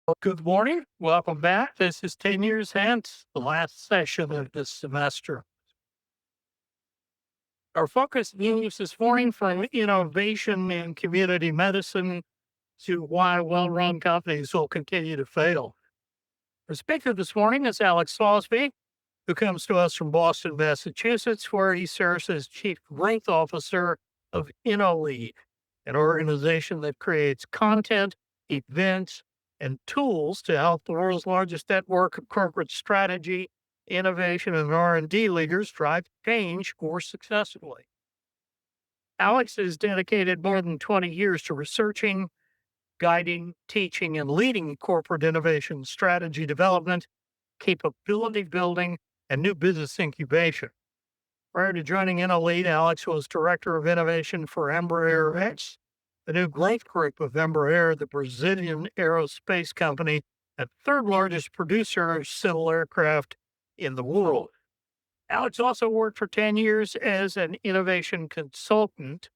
Well, good morning. Welcome back. This is 10 years hence, the last session of this semester. Our focus moves this morning from innovation in community medicine to why well run companies will continue to fail. Our speaker this morning is Alex Slawsby, who comes to us from Boston, Massachusetts, where he serves as Chief Growth Officer of InnoLead, an organization that creates content, events, and tools to help the world's largest network of corporate strategy, innovation, and R&D leaders drive change more successfully. Alex has dedicated more than 20 years to researching, guiding, teaching, and leading corporate innovation strategy development, capability building, and new business incubation. Prior to joining InnoLead, Alex was Director of Innovation for Embraer X, the new growth group of Embraer, the Brazilian aerospace company and third largest producer of civil aircraft in the world. Alex also worked for 10 years as an innovation consultant,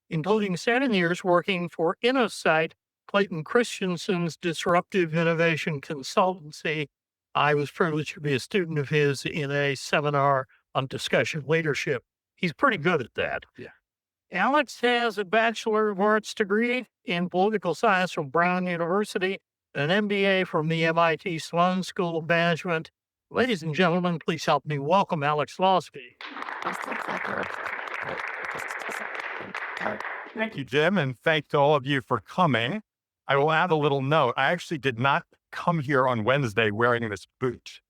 including 7 years working for InnoSight, Clayton Christensen's disruptive innovation consultancy. I was privileged to be a student of his in a seminar on discussion leadership. He's pretty good at that. Yeah. Alex has a Bachelor of Arts degree in political science from Brown University, an MBA from the MIT Sloan School of Management. Ladies and gentlemen, please help me welcome Alex Slawsby. Thank you, Jim, and thanks to all of you for coming. I will add a little note. I actually did not come here on Wednesday wearing this boot.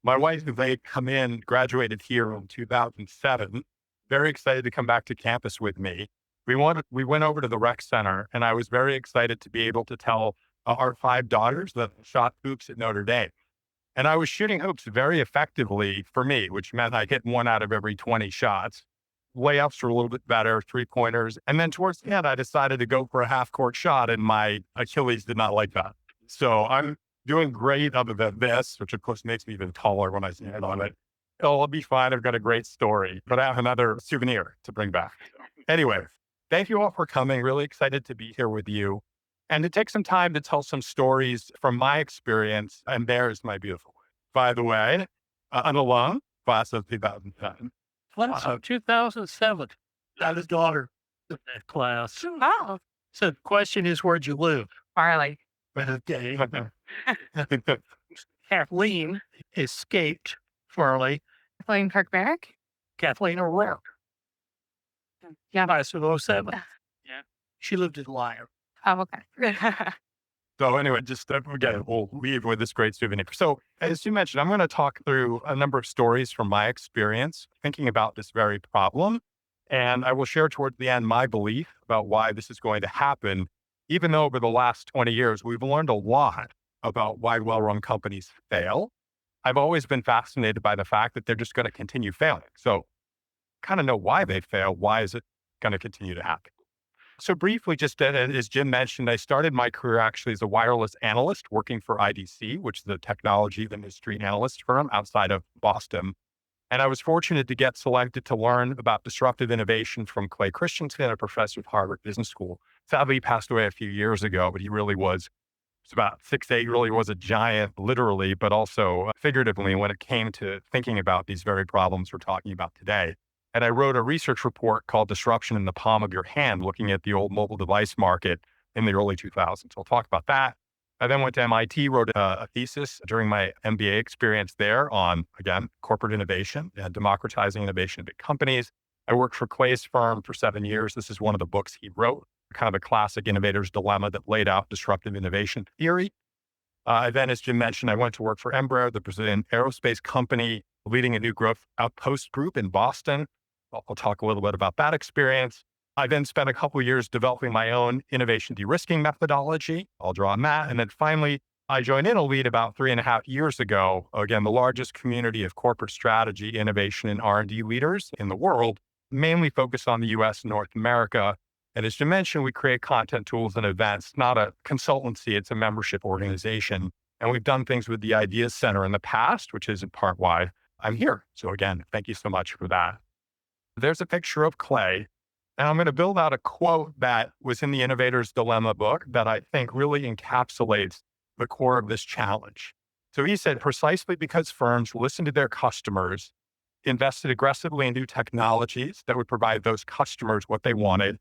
My wife, who had come in, graduated here in 2007. Very excited to come back to campus with me. We went over to the rec center, and I was very excited to be able to tell our 5 daughters that shot hoops at Notre Dame. And I was shooting hoops very effectively for me, which meant I hit 1 out of every 20 shots. Layups were a little bit better, 3-pointers. And then towards the end, I decided to go for a half-court shot, and my Achilles did not like that. So I'm doing great other than this, which of course makes me even taller when I stand on it. It'll be fine. I've got a great story, but I have another souvenir to bring back. Anyway, thank you all for coming. Really excited to be here with you and to take some time to tell some stories from my experience. And there's my beautiful wife. By the way, an alum, class of 2010. Class of 2007. Got his daughter in that class. Oh, So the question is, where'd you live? Farley. Okay. Kathleen escaped Farley. Playing Park Barrack? Kathleen O'Rourke. Yeah. Class of 07. Yeah. She lived in Lyon. Oh, okay. So anyway, just again, we'll leave with this great souvenir. So as you mentioned, I'm going to talk through a number of stories from my experience thinking about this very problem. And I will share towards the end my belief about why this is going to happen. Even though over the last 20 years, we've learned a lot about why well-run companies fail. I've always been fascinated by the fact that they're just going to continue failing. So kind of know why they fail. Why is it going to continue to happen? So briefly, just as Jim mentioned, I started my career actually as a wireless analyst working for IDC, which is a technology industry analyst firm outside of Boston. And I was fortunate to get selected to learn about disruptive innovation from Clay Christensen, a professor at Harvard Business School. Sadly, he passed away a few years ago, but he really was about 6'8", really was a giant, literally, but also figuratively when it came to thinking about these very problems we're talking about today. And I wrote a research report called Disruption in the Palm of Your Hand, looking at the old mobile device market in the early 2000s. I'll talk about that. I then went to MIT, wrote a thesis during my MBA experience there on, again, corporate innovation and democratizing innovation at big companies. I worked for Clay's firm for 7 years. This is one of the books he wrote, kind of a classic innovator's dilemma that laid out disruptive innovation theory. Then, as Jim mentioned, I went to work for Embraer, the Brazilian aerospace company, leading a new growth outpost group in Boston. I'll talk a little bit about that experience. I then spent a couple of years developing my own innovation de-risking methodology. I'll draw on that. And then finally, I joined InnoLead about 3.5 years ago. Again, the largest community of corporate strategy, innovation, and R&D leaders in the world, mainly focused on the US and North America. And as you mentioned, we create content tools and events, not a consultancy, it's a membership organization. And we've done things with the Ideas Center in the past, which is in part why I'm here. So again, thank you so much for that. There's a picture of Clay. And I'm going to build out a quote that was in the Innovators Dilemma book that I think really encapsulates the core of this challenge. So he said, precisely because firms listened to their customers, invested aggressively in new technologies that would provide those customers what they wanted,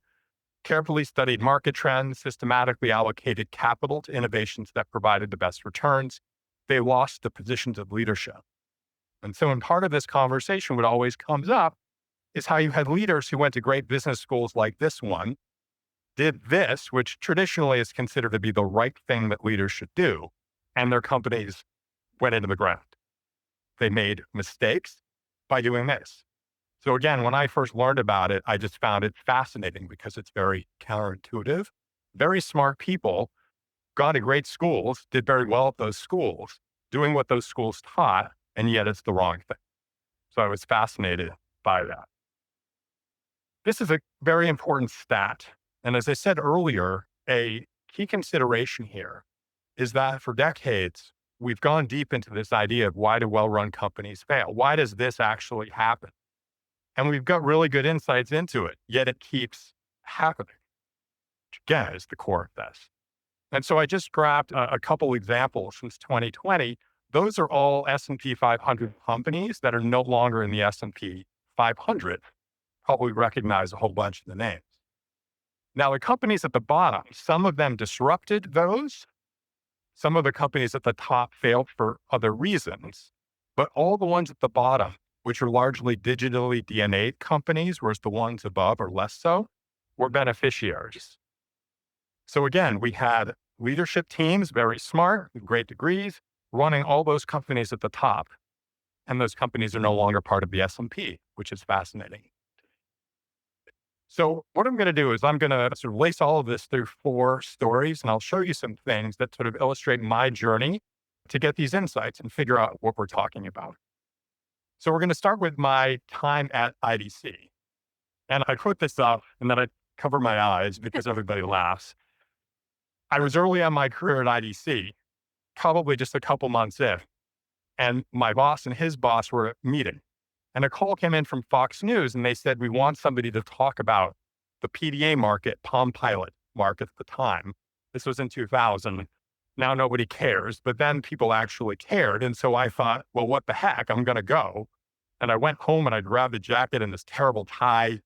carefully studied market trends, systematically allocated capital to innovations that provided the best returns, they lost the positions of leadership. And so in part of this conversation, what always comes up is how you had leaders who went to great business schools like this one, did this, which traditionally is considered to be the right thing that leaders should do, and their companies went into the ground. They made mistakes by doing this. So again, when I first learned about it, I just found it fascinating because it's very counterintuitive. Very smart people got to great schools, did very well at those schools, doing what those schools taught, and yet it's the wrong thing. So I was fascinated by that. This is a very important stat. And as I said earlier, a key consideration here is that for decades, we've gone deep into this idea of why do well-run companies fail? Why does this actually happen? And we've got really good insights into it, yet it keeps happening, which again is the core of this. And so I just grabbed a couple examples since 2020. Those are all S&P 500 companies that are no longer in the S&P 500. Probably recognize a whole bunch of the names. Now, the companies at the bottom, some of them disrupted those. Some of the companies at the top failed for other reasons, but all the ones at the bottom, which are largely digitally DNA'd companies, whereas the ones above are less so, were beneficiaries. So again, we had leadership teams, very smart, with great degrees, running all those companies at the top. And those companies are no longer part of the S&P, which is fascinating. So what I'm going to do is I'm going to sort of lace all of this through 4 stories, and I'll show you some things that sort of illustrate my journey to get these insights and figure out what we're talking about. So we're going to start with my time at IDC. And I put this up and then I cover my eyes because everybody laughs. I was early on my career at IDC, probably just a couple months in, and my boss and his boss were meeting. And a call came in from Fox News and they said, we want somebody to talk about the PDA market, Palm Pilot market at the time. This was in 2000. Now nobody cares, but then people actually cared. And so I thought, well, what the heck? I'm going to go. And I went home and I grabbed a jacket and this terrible tie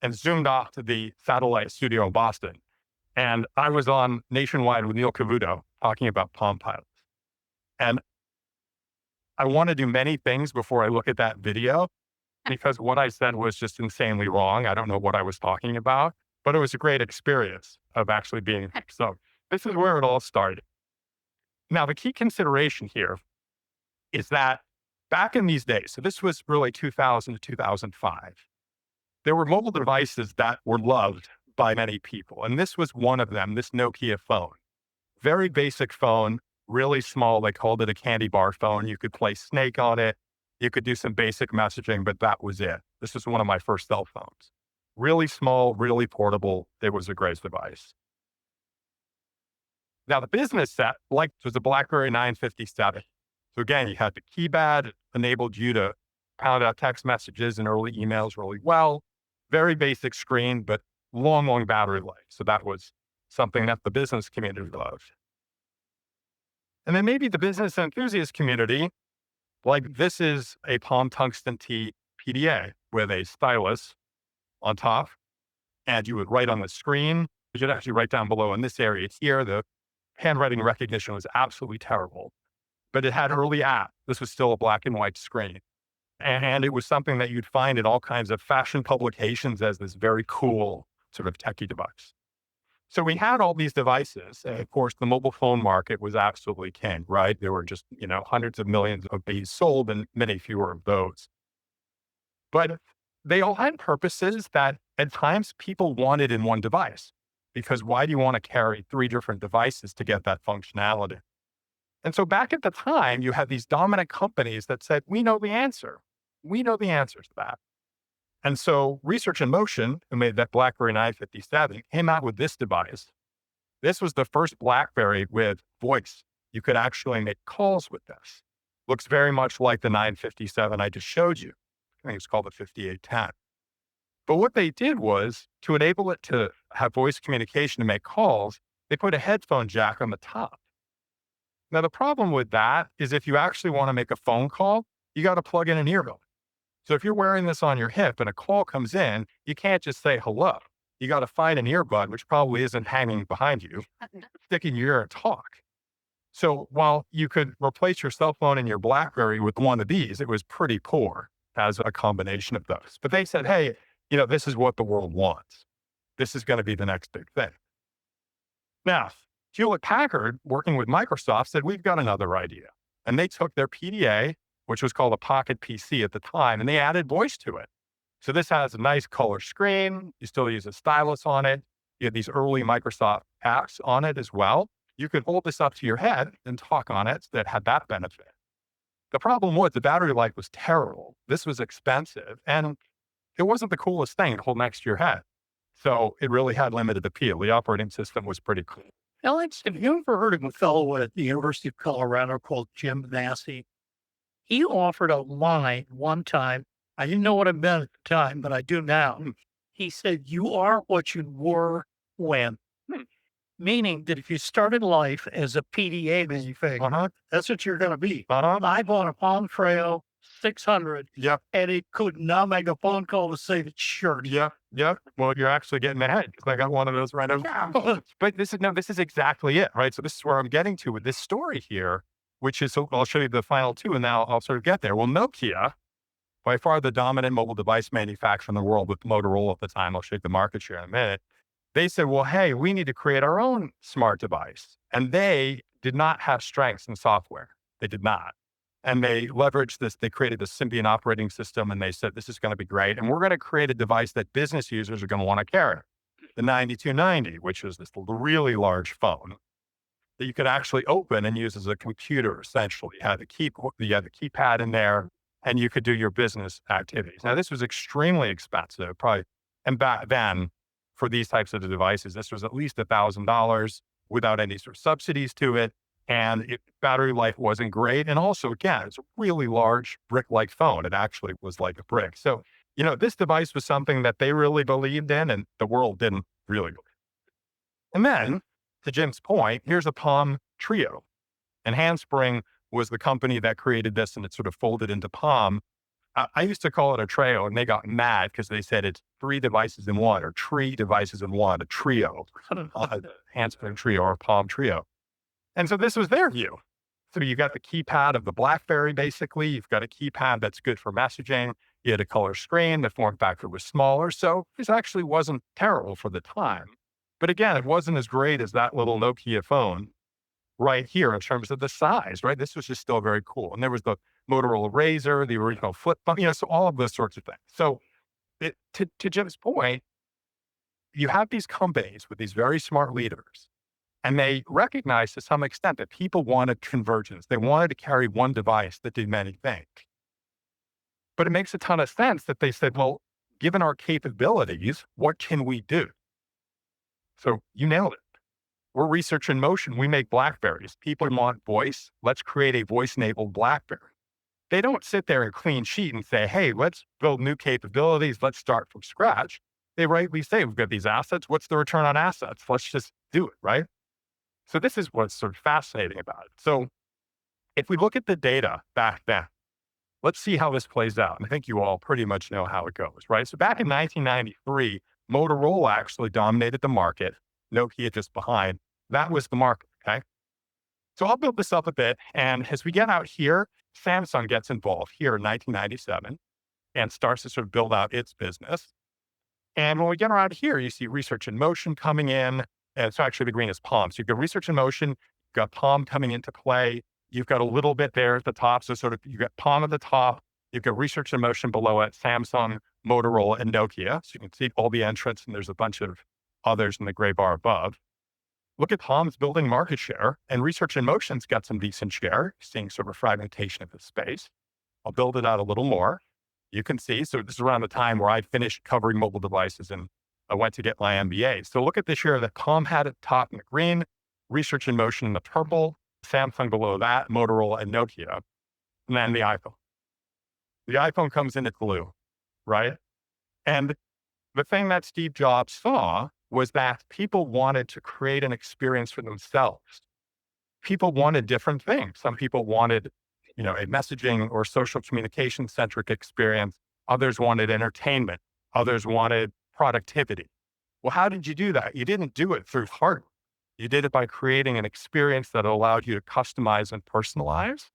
and zoomed off to the satellite studio in Boston. And I was on Nationwide with Neil Cavuto talking about Palm Pilots. And I want to do many things before I look at that video because what I said was just insanely wrong. I don't know what I was talking about, but it was a great experience of actually being there. So this is where it all started. Now, the key consideration here is that back in these days, so this was really 2000 to 2005, there were mobile devices that were loved by many people. And this was one of them, this Nokia phone. Very basic phone, really small. They called it a candy bar phone. You could play Snake on it. You could do some basic messaging, but that was it. This was one of my first cell phones. Really small, really portable. It was a great device. Now, the business set, like, was a BlackBerry 957. So again, you had the keypad. It enabled you to pound out text messages and early emails really well. Very basic screen, but long, long battery life. So that was something that the business community loved. And then maybe the business enthusiast community, like this is a Palm Tungsten T PDA with a stylus on top, and you would write on the screen. You should actually write down below in this area here. The handwriting recognition was absolutely terrible, but it had early apps. This was still a black and white screen. And it was something that you'd find in all kinds of fashion publications as this very cool sort of techie device. So we had all these devices. And of course, the mobile phone market was absolutely king, right? There were just, hundreds of millions of these sold and many fewer of those. But they all had purposes that at times people wanted in one device, because why do you want to carry 3 different devices to get that functionality? And so back at the time, you had these dominant companies that said, we know the answer. We know the answer to that. And so Research in Motion, who made that BlackBerry 957, came out with this device. This was the first BlackBerry with voice. You could actually make calls with this. Looks very much like the 957 I just showed you. I think it's called the 5810. But what they did was, to enable it to have voice communication and make calls, they put a headphone jack on the top. Now, the problem with that is if you actually want to make a phone call, you got to plug in an earbud. So if you're wearing this on your hip and a call comes in, you can't just say hello. You got to find an earbud, which probably isn't hanging behind you, stick in your ear and talk. So while you could replace your cell phone and your BlackBerry with one of these, it was pretty poor as a combination of those. But they said, hey, this is what the world wants. This is going to be the next big thing. Now, Hewlett Packard, working with Microsoft, said, we've got another idea. And they took their PDA, which was called a Pocket PC at the time, and they added voice to it. So this has a nice color screen. You still use a stylus on it. You have these early Microsoft apps on it as well. You could hold this up to your head and talk on it that had that benefit. The problem was the battery life was terrible. This was expensive, and it wasn't the coolest thing to hold next to your head. So it really had limited appeal. The operating system was pretty cool. Alex, have you ever heard of a fellow at the University of Colorado called Jim Massey? He offered a line one time. I didn't know what it meant at the time, but I do now. He said, you are what you were when. Meaning that if you started life as a PDA manufacturer, that's what you're going to be. I bought a Palm Treo 600, and it could not make a phone call to save its shirt. Well, you're actually getting ahead because I got one of those right now. But this is exactly it, right? So this is where I'm getting to with this story here, which is, so I'll show you the final two, and now I'll sort of get there. Well, Nokia, by far the dominant mobile device manufacturer in the world with Motorola at the time, I'll show you the market share in a minute. They said, well, hey, we need to create our own smart device. And they did not have strengths in software. They did not. And they leveraged this. They created the Symbian operating system, and they said, this is going to be great. And we're going to create a device that business users are going to want to carry. The 9290, which is this really large phone that you could actually open and use as a computer, essentially. You had the keypad in there, and you could do your business activities. Now, this was extremely expensive, probably. And back then, for these types of devices, this was at least $1,000 without any sort of subsidies to it. And battery life wasn't great. And also, again, it's a really large brick-like phone. It actually was like a brick. So, this device was something that they really believed in, and the world didn't really believe. And then, to Jim's point, here's a Palm Trio. And Handspring was the company that created this, and it sort of folded into Palm. I used to call it a Treo, and they got mad because they said it's 3 devices in one, or tree devices in one, a trio, Handspring Trio or Palm Trio. And so this was their view. So you got the keypad of the BlackBerry, basically. You've got a keypad that's good for messaging. You had a color screen. The form factor was smaller. So this actually wasn't terrible for the time. But again, it wasn't as great as that little Nokia phone right here in terms of the size, right? This was just still very cool. And there was the Motorola Razr, the original flip phone, so all of those sorts of things. So to Jim's point, you have these companies with these very smart leaders, and they recognize to some extent that people wanted convergence. They wanted to carry one device that did many things. But it makes a ton of sense that they said, well, given our capabilities, what can we do? So you nailed it. We're research in motion. We make BlackBerries. People want voice. Let's create a voice-enabled BlackBerry. They don't sit there and clean sheet and say, hey, let's build new capabilities. Let's start from scratch. They rightly say, we've got these assets. What's the return on assets? Let's just do it, right? So this is what's sort of fascinating about it. So if we look at the data back then, let's see how this plays out. And I think you all pretty much know how it goes, right? So back in 1993, Motorola actually dominated the market. Nokia just behind. That was the market, okay? So I'll build this up a bit. And as we get out here, Samsung gets involved here in 1997 and starts to sort of build out its business. And when we get around here, you see research in motion coming in. And so actually the green is Palm. So you've got research in motion, you've got Palm coming into play. You've got a little bit there at the top. So sort of you've got Palm at the top. You've got research in motion below it, Samsung, Motorola, and Nokia. So you can see all the entrants, and there's a bunch of others in the gray bar above. Look at Palm's building market share, and research in motion's got some decent share, seeing sort of fragmentation of the space. I'll build it out a little more. You can see, so this is around the time where I finished covering mobile devices and I went to get my MBA. So look at the share that Palm had at the top in the green, research in motion in the purple, Samsung below that, Motorola and Nokia, and then the iPhone. The iPhone comes in at blue, right? And the thing that Steve Jobs saw was that people wanted to create an experience for themselves. people wanted different things. Some people wanted, a messaging or social communication centric experience. Others wanted entertainment. Others wanted productivity. Well, how did you do that? You didn't do it through hardware. You did it by creating an experience that allowed you to customize and personalize.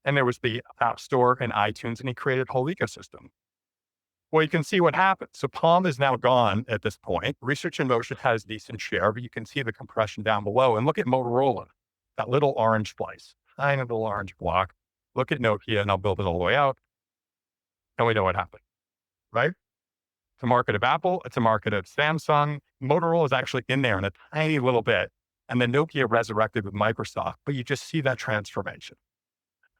And there was the App Store and iTunes, and he created a whole ecosystem. Well, you can see what happened. So Palm is now gone at this point. Research in Motion has decent share, but you can see the compression down below. And look at Motorola, that little orange slice, tiny little orange block. Look at Nokia, and I'll build it all the way out. And we know what happened, right? It's a market of Apple. It's a market of Samsung. Motorola is actually in there in a tiny little bit. And then Nokia resurrected with Microsoft. But you just see that transformation.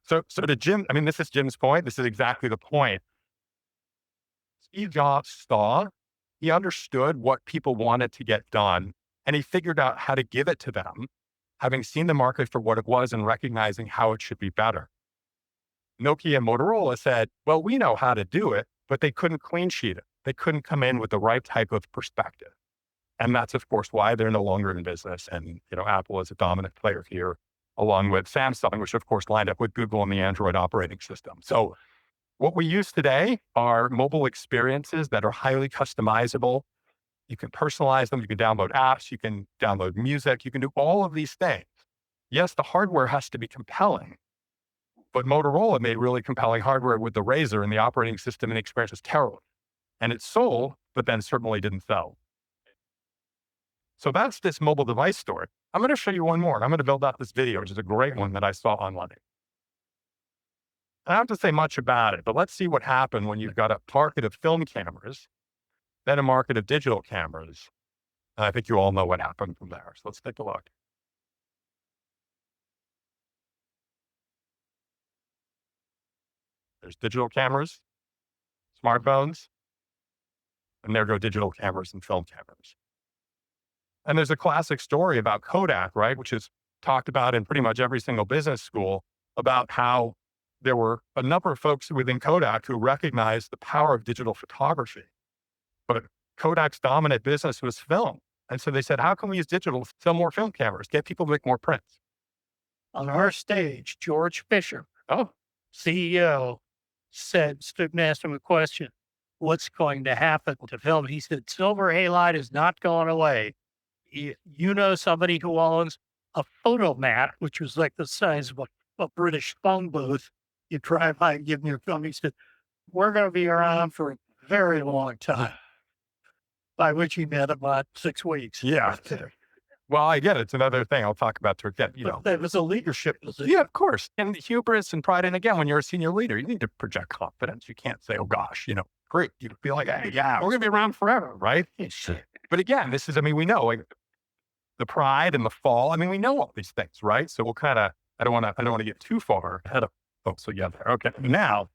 So to Jim, this is Jim's point. This is exactly the point. Steve Jobs saw, he understood what people wanted to get done, and he figured out how to give it to them, having seen the market for what it was and recognizing how it should be better. Nokia and Motorola said, well, we know how to do it, but they couldn't clean sheet it. They couldn't come in with the right type of perspective. And that's, of course, why they're no longer in business. And, Apple is a dominant player here, along with Samsung, which, of course, lined up with Google and the Android operating system. So what we use today are mobile experiences that are highly customizable. You can personalize them. You can download apps. You can download music. You can do all of these things. Yes, the hardware has to be compelling, but Motorola made really compelling hardware with the Razr, and the operating system and the experience was terrible. And it sold, but then certainly didn't sell. So that's this mobile device story. I'm going to show you one more. I'm going to build out this video, which is a great one that I saw online. I don't have to say much about it, but let's see what happened when you've got a market of film cameras, then a market of digital cameras. And I think you all know what happened from there. So let's take a look. There's digital cameras, smartphones, and there go digital cameras and film cameras. And there's a classic story about Kodak, right, which is talked about in pretty much every single business school, about how there were a number of folks within Kodak who recognized the power of digital photography. But Kodak's dominant business was film. And so they said, how can we use digital to sell more film cameras, get people to make more prints? On our stage, George Fisher, Oh, CEO, stood and asked him a question. What's going to happen to film? He said, silver halide is not going away. You know somebody who owns a photomat, which was like the size of a British phone booth. You drive by and give them your film. He said, we're going to be around for a very long time. By which he meant about 6 weeks. yeah. Well, I get it. It's another thing I'll talk about to again, But it was a leadership position. Yeah, of course. And the hubris and pride. And again, when you're a senior leader, you need to project confidence. You can't say, oh gosh, great. You feel like, hey, yeah, we're going to be around forever, right? But again, this is, we know like the pride and the fall. We know all these things, right? So we'll kind of, I don't want to get too far ahead of folks together. Okay. Now,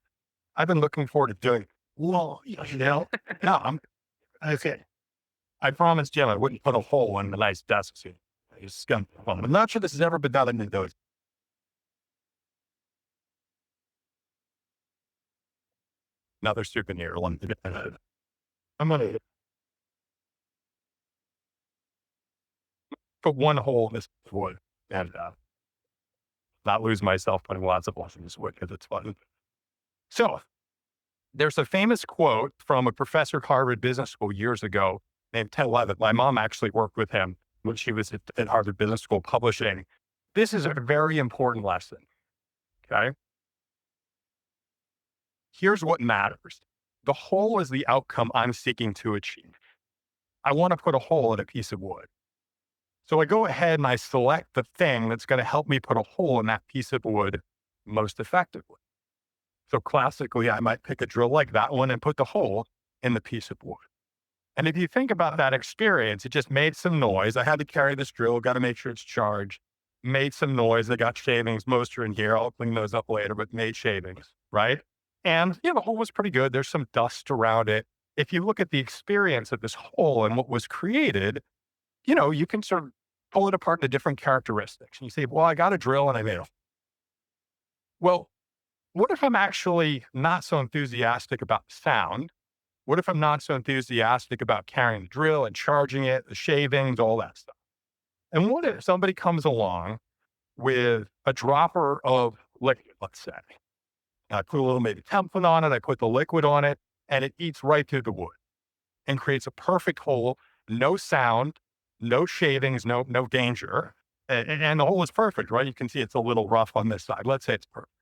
I've been looking forward to doing, Well, no, okay. I promised Jim I wouldn't put a hole in the nice desks here. I'm not sure this has ever been done in those. Another souvenir. I'm going to put one hole in this wood and not lose myself putting lots of holes in this wood because it's fun. So there's a famous quote from a professor at Harvard Business School years ago named Ted Levitt. My mom actually worked with him when she was at Harvard Business School publishing. This is a very important lesson. Okay. Here's what matters. The hole is the outcome I'm seeking to achieve. I want to put a hole in a piece of wood. So I go ahead and I select the thing that's going to help me put a hole in that piece of wood most effectively. So classically, I might pick a drill like that one and put the hole in the piece of wood. And if you think about that experience, it just made some noise. I had to carry this drill, got to make sure it's charged, made some noise. I got shavings. Most are in here. I'll clean those up later, but made shavings, right? And the hole was pretty good. There's some dust around it. If you look at the experience of this hole and what was created, you can sort of pull it apart into different characteristics. And you say, well, I got a drill and I made a hole. Well, what if I'm actually not so enthusiastic about the sound? What if I'm not so enthusiastic about carrying the drill and charging it, the shavings, all that stuff? And what if somebody comes along with a dropper of liquid, let's say. I put a little maybe template on it. I put the liquid on it, and it eats right through the wood and creates a perfect hole. No sound, no shavings, no danger, and the hole is perfect, right? You can see it's a little rough on this side. Let's say it's perfect.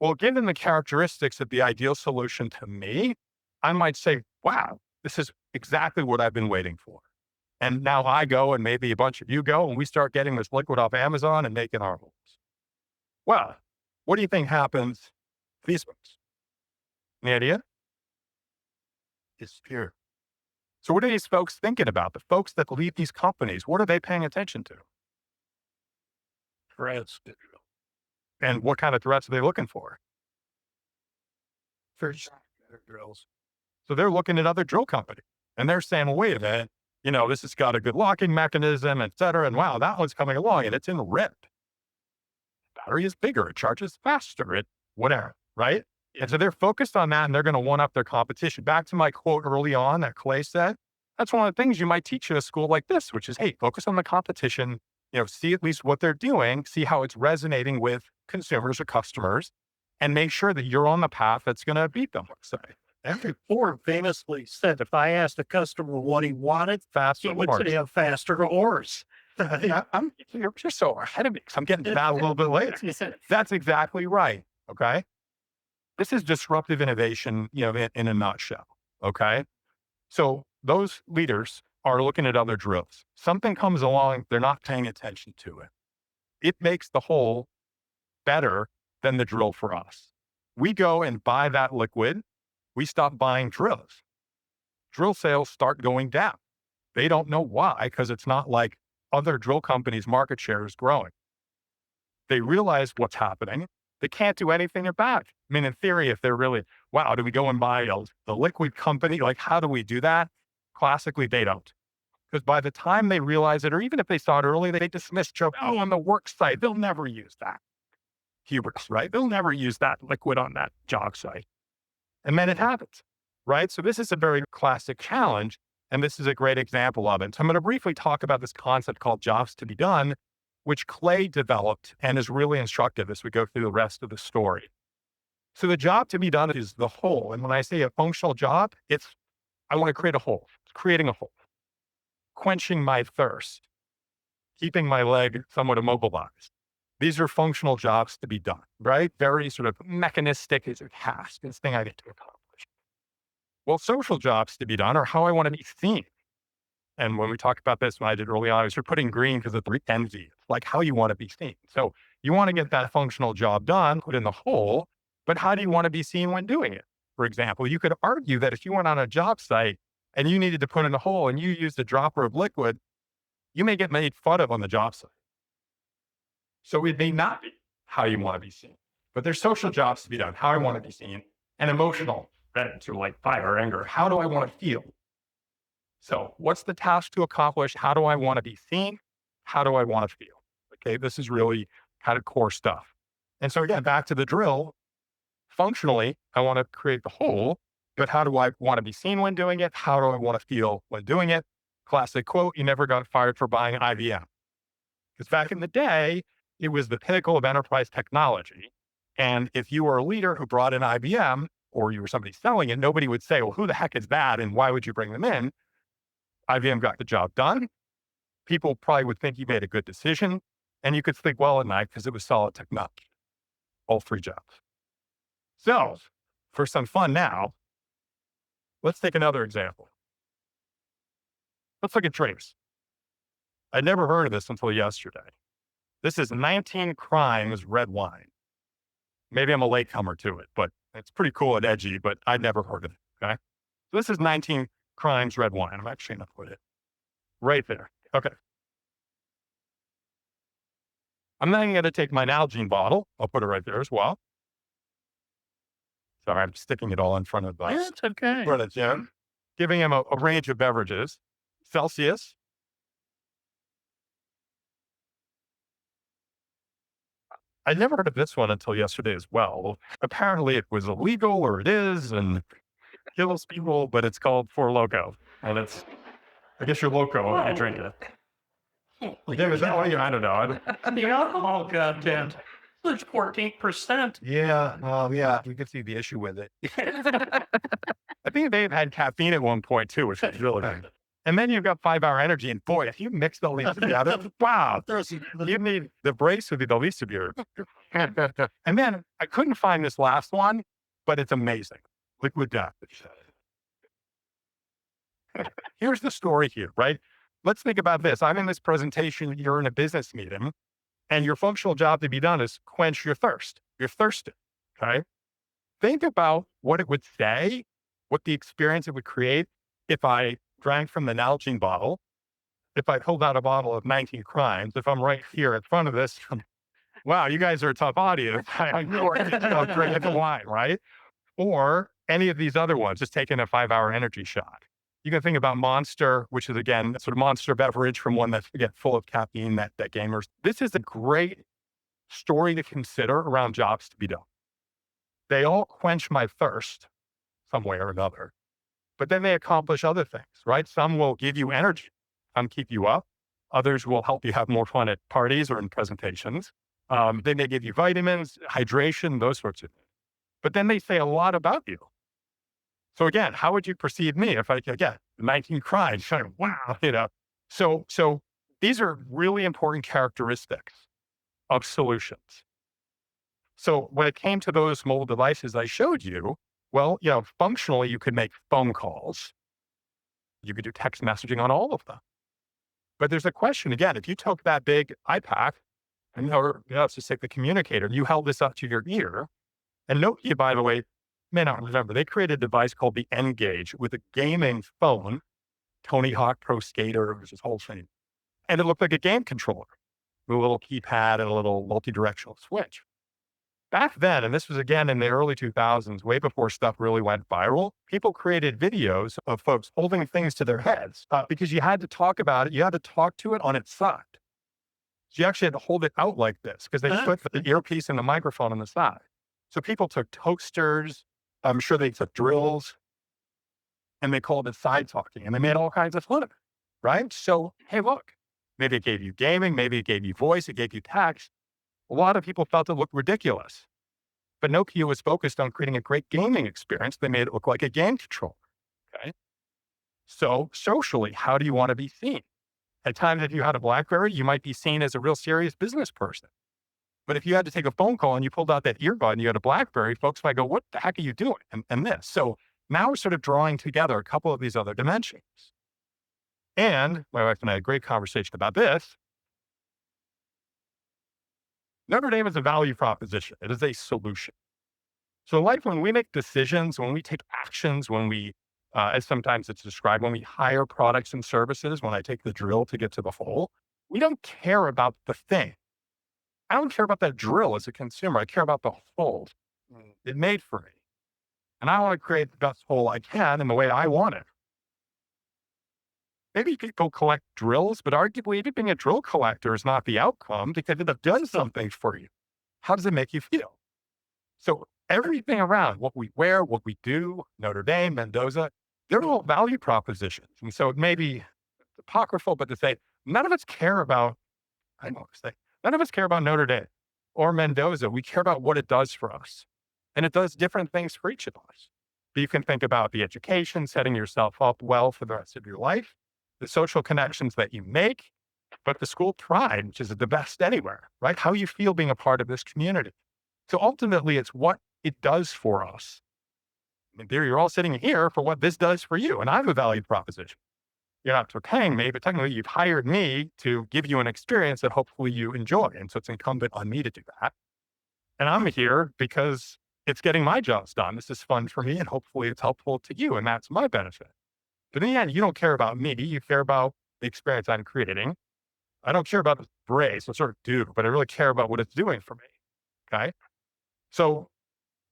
Well, given the characteristics of the ideal solution to me, I might say, wow, this is exactly what I've been waiting for. And now I go, and maybe a bunch of you go, and we start getting this liquid off Amazon and making our holes. Well, what do you think happens to these folks? Any idea? Disappear. So what are these folks thinking about? The folks that lead these companies, what are they paying attention to? Threats. And what kind of threats are they looking for? Better drills. So they're looking at other drill companies, and they're saying, well, wait a minute, this has got a good locking mechanism, et cetera. And wow, that one's coming along and it's in red. Battery is bigger. It charges faster. It whatever, right? And so they're focused on that, and they're going to one up their competition. Back to my quote early on that Clay said, that's one of the things you might teach in a school like this, which is, hey, focus on the competition, see at least what they're doing, see how it's resonating with consumers or customers, and make sure that you're on the path that's going to beat them. So, Henry Ford famously said, if I asked a customer what he wanted, faster he would horse. say a faster horse. You're just so ahead of me, 'cause I'm getting to that a little bit later. That's exactly right. Okay. This is disruptive innovation, in a nutshell. Okay. So those leaders are looking at other drills. Something comes along, they're not paying attention to it. It makes the hole better than the drill for us. We go and buy that liquid. We stop buying drills. Drill sales start going down. They don't know why, because it's not like other drill companies' market share is growing. They realize what's happening. They can't do anything about it. I mean, in theory, if they're really, wow, do we go and buy the liquid company? Like, how do we do that? Classically, they don't. Because by the time they realize it, or even if they saw it early, they dismiss joke, oh, on the work site, they'll never use that. Hubris, right? They'll never use that liquid on that job site. And then it happens, right? So this is a very classic challenge, and this is a great example of it. So I'm going to briefly talk about this concept called jobs to be done, which Clay developed and is really instructive as we go through the rest of the story. So the job to be done is the whole. And when I say a functional job, I want to create a hole, creating a hole, quenching my thirst, keeping my leg somewhat immobilized. These are functional jobs to be done, right? Very sort of mechanistic as a task, this thing I get to accomplish. Well, social jobs to be done are how I want to be seen. And when we talked about this, when I did early on, I was putting green because of the envy, like how you want to be seen. So you want to get that functional job done, put in the hole, but how do you want to be seen when doing it? For example, you could argue that if you went on a job site and you needed to put in a hole and you used a dropper of liquid, you may get made fun of on the job site. So it may not be how you want to be seen, but there's social jobs to be done, how I want to be seen, and emotional, that like fire, anger. How do I want to feel? So what's the task to accomplish? How do I want to be seen? How do I want to feel? Okay, this is really kind of core stuff. And so again, back to the drill, functionally, I want to create the hole, but how do I want to be seen when doing it? How do I want to feel when doing it? Classic quote, you never got fired for buying IBM. Because back in the day, it was the pinnacle of enterprise technology. And if you were a leader who brought in IBM, or you were somebody selling it, nobody would say, well, who the heck is that? And why would you bring them in? IBM got the job done. People probably would think you made a good decision, and you could sleep well at night because it was solid technology. All three jobs. So for some fun now, let's take another example. Let's look at drinks. I'd never heard of this until yesterday. This is 19 Crimes red wine. Maybe I'm a latecomer to it, but it's pretty cool and edgy, but I'd never heard of it. Okay. So this is 19 Crimes red wine. I'm actually going to put it right there. Okay. I'm then going to take my Nalgene bottle. I'll put it right there as well. Sorry, I'm sticking it all in front of us. That's okay. For the Jim, giving him a range of beverages. Celsius. I never heard of this one until yesterday as well. Apparently it was illegal, or it is, and kills people, but it's called Four Loko. And I guess you're loco if you drink it. Yeah, is that why I don't know. The alcohol content was 14%. Yeah, yeah, we could see the issue with it. I think they've had caffeine at one point too, which is really good. And then you've got 5-hour energy, and boy, if you mix all these together, wow, you need the brace would be the least of your. And then I couldn't find this last one, but it's amazing. Liquid death. Here's the story here, right? Let's think about this. I'm in this presentation, you're in a business meeting, and your functional job to be done is quench your thirst. You're thirsty, okay? Think about what it would say, what the experience it would create if I drank from the Nalgene bottle, if I pulled out a bottle of 19 Crimes, if I'm right here in front of this. Wow, you guys are a tough audience. I'm drinking the wine, right? Or any of these other ones, just taking a 5-hour energy shot. You can think about Monster, which is, again, sort of monster beverage from one that's, again, full of caffeine that gamers. This is a great story to consider around jobs to be done. They all quench my thirst some way or another, but then they accomplish other things, right? Some will give you energy, some keep you up. Others will help you have more fun at parties or in presentations. They may give you vitamins, hydration, those sorts of things. But then they say a lot about you. So again, how would you perceive me if I could get 19 Crimes? Wow, So these are really important characteristics of solutions. So when it came to those mobile devices I showed you, well, functionally you could make phone calls. You could do text messaging on all of them. But there's a question again, if you took that big iPad and let's just take the communicator, you held this up to your ear, and Nokia, by the way, may not remember, they created a device called the N-Gage with a gaming phone, Tony Hawk Pro Skater, it was this whole thing. And it looked like a game controller with a little keypad and a little multi-directional switch. Back then, and this was again in the early 2000s, way before stuff really went viral, people created videos of folks holding things to their heads because you had to talk about it. You had to talk to it on its side. So you actually had to hold it out like this because they put the earpiece and the microphone on the side. So people took toasters, I'm sure they took drills, and they called it side talking, and they made all kinds of fun of it, right? So, hey, look, maybe it gave you gaming, maybe it gave you voice, it gave you text. A lot of people felt it looked ridiculous, but Nokia was focused on creating a great gaming experience. They made it look like a game controller, okay? So socially, how do you want to be seen? At times, if you had a BlackBerry, you might be seen as a real serious business person. But if you had to take a phone call and you pulled out that earbud and you had a BlackBerry, folks might go, what the heck are you doing? And this. So now we're sort of drawing together a couple of these other dimensions. And my wife and I had a great conversation about this. Notre Dame is a value proposition. It is a solution. So in life, when we make decisions, when we take actions, when we, as sometimes it's described, when we hire products and services, when I take the drill to get to the hole, we don't care about the thing. I don't care about that drill as a consumer. I care about the hole it made for me. And I want to create the best hole I can in the way I want it. Maybe people collect drills, but arguably even being a drill collector is not the outcome because it does something for you. How does it make you feel? So everything around what we wear, what we do, Notre Dame, Mendoza, they're all value propositions. And so it may be apocryphal, but to say, none of us care about, I don't want to say, none of us care about Notre Dame or Mendoza. We care about what it does for us. And it does different things for each of us. But you can think about the education, setting yourself up well for the rest of your life, the social connections that you make, but the school pride, which is the best anywhere, right? How you feel being a part of this community. So ultimately, it's what it does for us. In theory, you're all sitting here for what this does for you. And I have a value proposition. You're not paying me, but technically you've hired me to give you an experience that hopefully you enjoy. And so it's incumbent on me to do that. And I'm here because it's getting my jobs done. This is fun for me and hopefully it's helpful to you. And that's my benefit. But in the end, you don't care about me. You care about the experience I'm creating. I don't care about the brace, I sort of do, but I really care about what it's doing for me. Okay. So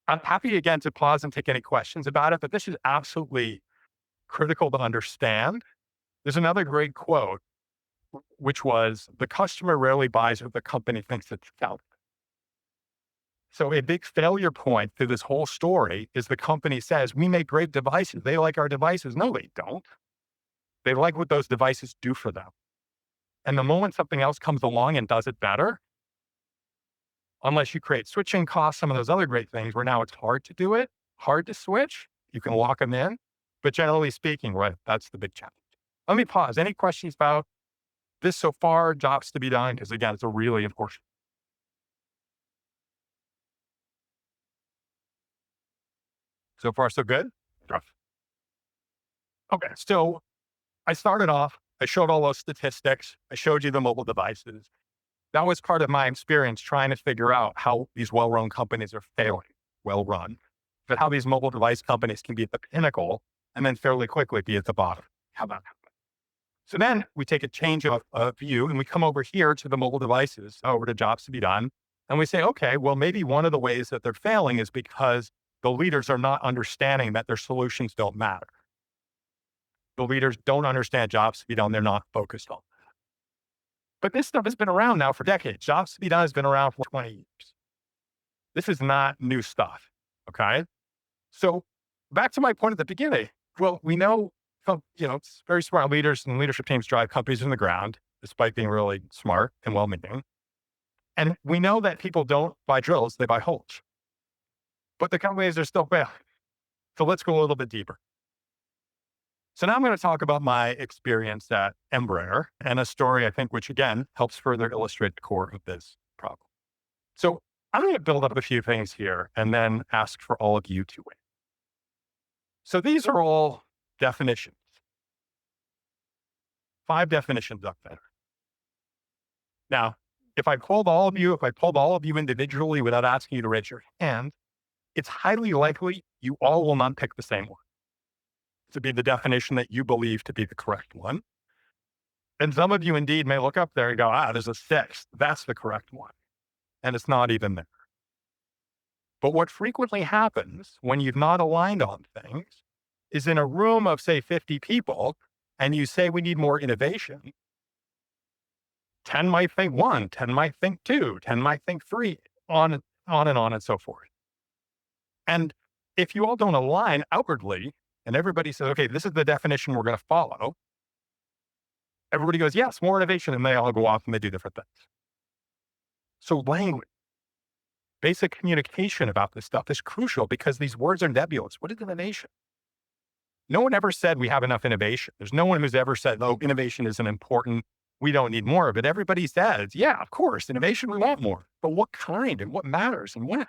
I'm happy again to pause and take any questions about it, but this is absolutely critical to understand. There's another great quote, which was, the customer rarely buys what the company thinks it's selling. So a big failure point through this whole story is the company says, we make great devices. They like our devices. No, they don't. They like what those devices do for them. And the moment something else comes along and does it better, unless you create switching costs, some of those other great things where now it's hard to do it, hard to switch, you can lock them in. But generally speaking, right, that's the big challenge. Let me pause. Any questions about this so far? Jobs to be done? Because again, it's a really important. So far, so good? Rough. Okay. So I started off, I showed all those statistics. I showed you the mobile devices. That was part of my experience trying to figure out how these well-run companies are failing, well-run, but how these mobile device companies can be at the pinnacle and then fairly quickly be at the bottom. How about that? So then we take a change of view and we come over here to the mobile devices, over to jobs to be done. And we say, okay, well, maybe one of the ways that they're failing is because the leaders are not understanding that their solutions don't matter. The leaders don't understand jobs to be done. They're not focused on. But this stuff has been around now for decades. Jobs to be done has been around for 20 years. This is not new stuff. Okay. So back to my point at the beginning. Well, we know, it's very smart leaders and leadership teams drive companies in the ground, despite being really smart and well-meaning. And we know that people don't buy drills, they buy holes. But the companies are still failing. So let's go a little bit deeper. So now I'm going to talk about my experience at Embraer and a story, I think, which again helps further illustrate the core of this problem. So I'm going to build up a few things here and then ask for all of you to weigh. So these are all definitions. 5 definitions up there. Now, if I polled all of you individually without asking you to raise your hand, it's highly likely you all will not pick the same one to be the definition that you believe to be the correct one. And some of you indeed may look up there and go, there's a 6th. That's the correct one. And it's not even there. But what frequently happens when you've not aligned on things is in a room of, say, 50 people, and you say we need more innovation, 10 might think 1, 10 might think 2, 10 might think 3, on and on and so forth. And if you all don't align outwardly, and everybody says, okay, this is the definition we're going to follow, everybody goes, yes, more innovation, and they all go off and they do different things. So language, basic communication about this stuff is crucial because these words are nebulous. What is innovation? No one ever said we have enough innovation. There's no one who's ever said, oh, innovation isn't important. We don't need more of it. Everybody says, yeah, of course, innovation, we want more. But what kind and what matters and when,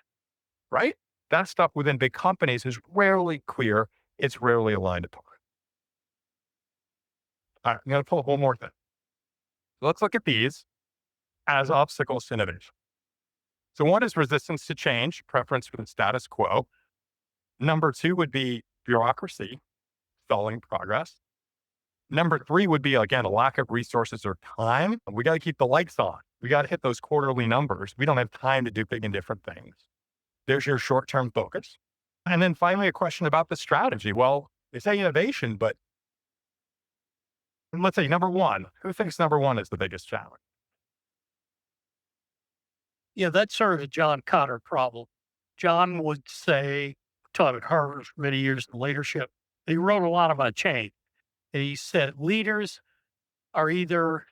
right? That stuff within big companies is rarely clear. It's rarely aligned upon. All right, I'm going to pull up one more thing. So let's look at these as obstacles to innovation. So one is resistance to change, preference for the status quo. Number 2 would be bureaucracy, stalling progress. Number 3 would be, again, a lack of resources or time. We got to keep the lights on. We got to hit those quarterly numbers. We don't have time to do big and different things. There's your short-term focus. And then finally, a question about the strategy. Well, they say innovation, but let's say number 1. Who thinks number 1 is the biggest challenge? Yeah, that's sort of a John Connor problem. John would say, taught at Harvard for many years in leadership. He wrote a lot about change. And he said leaders are either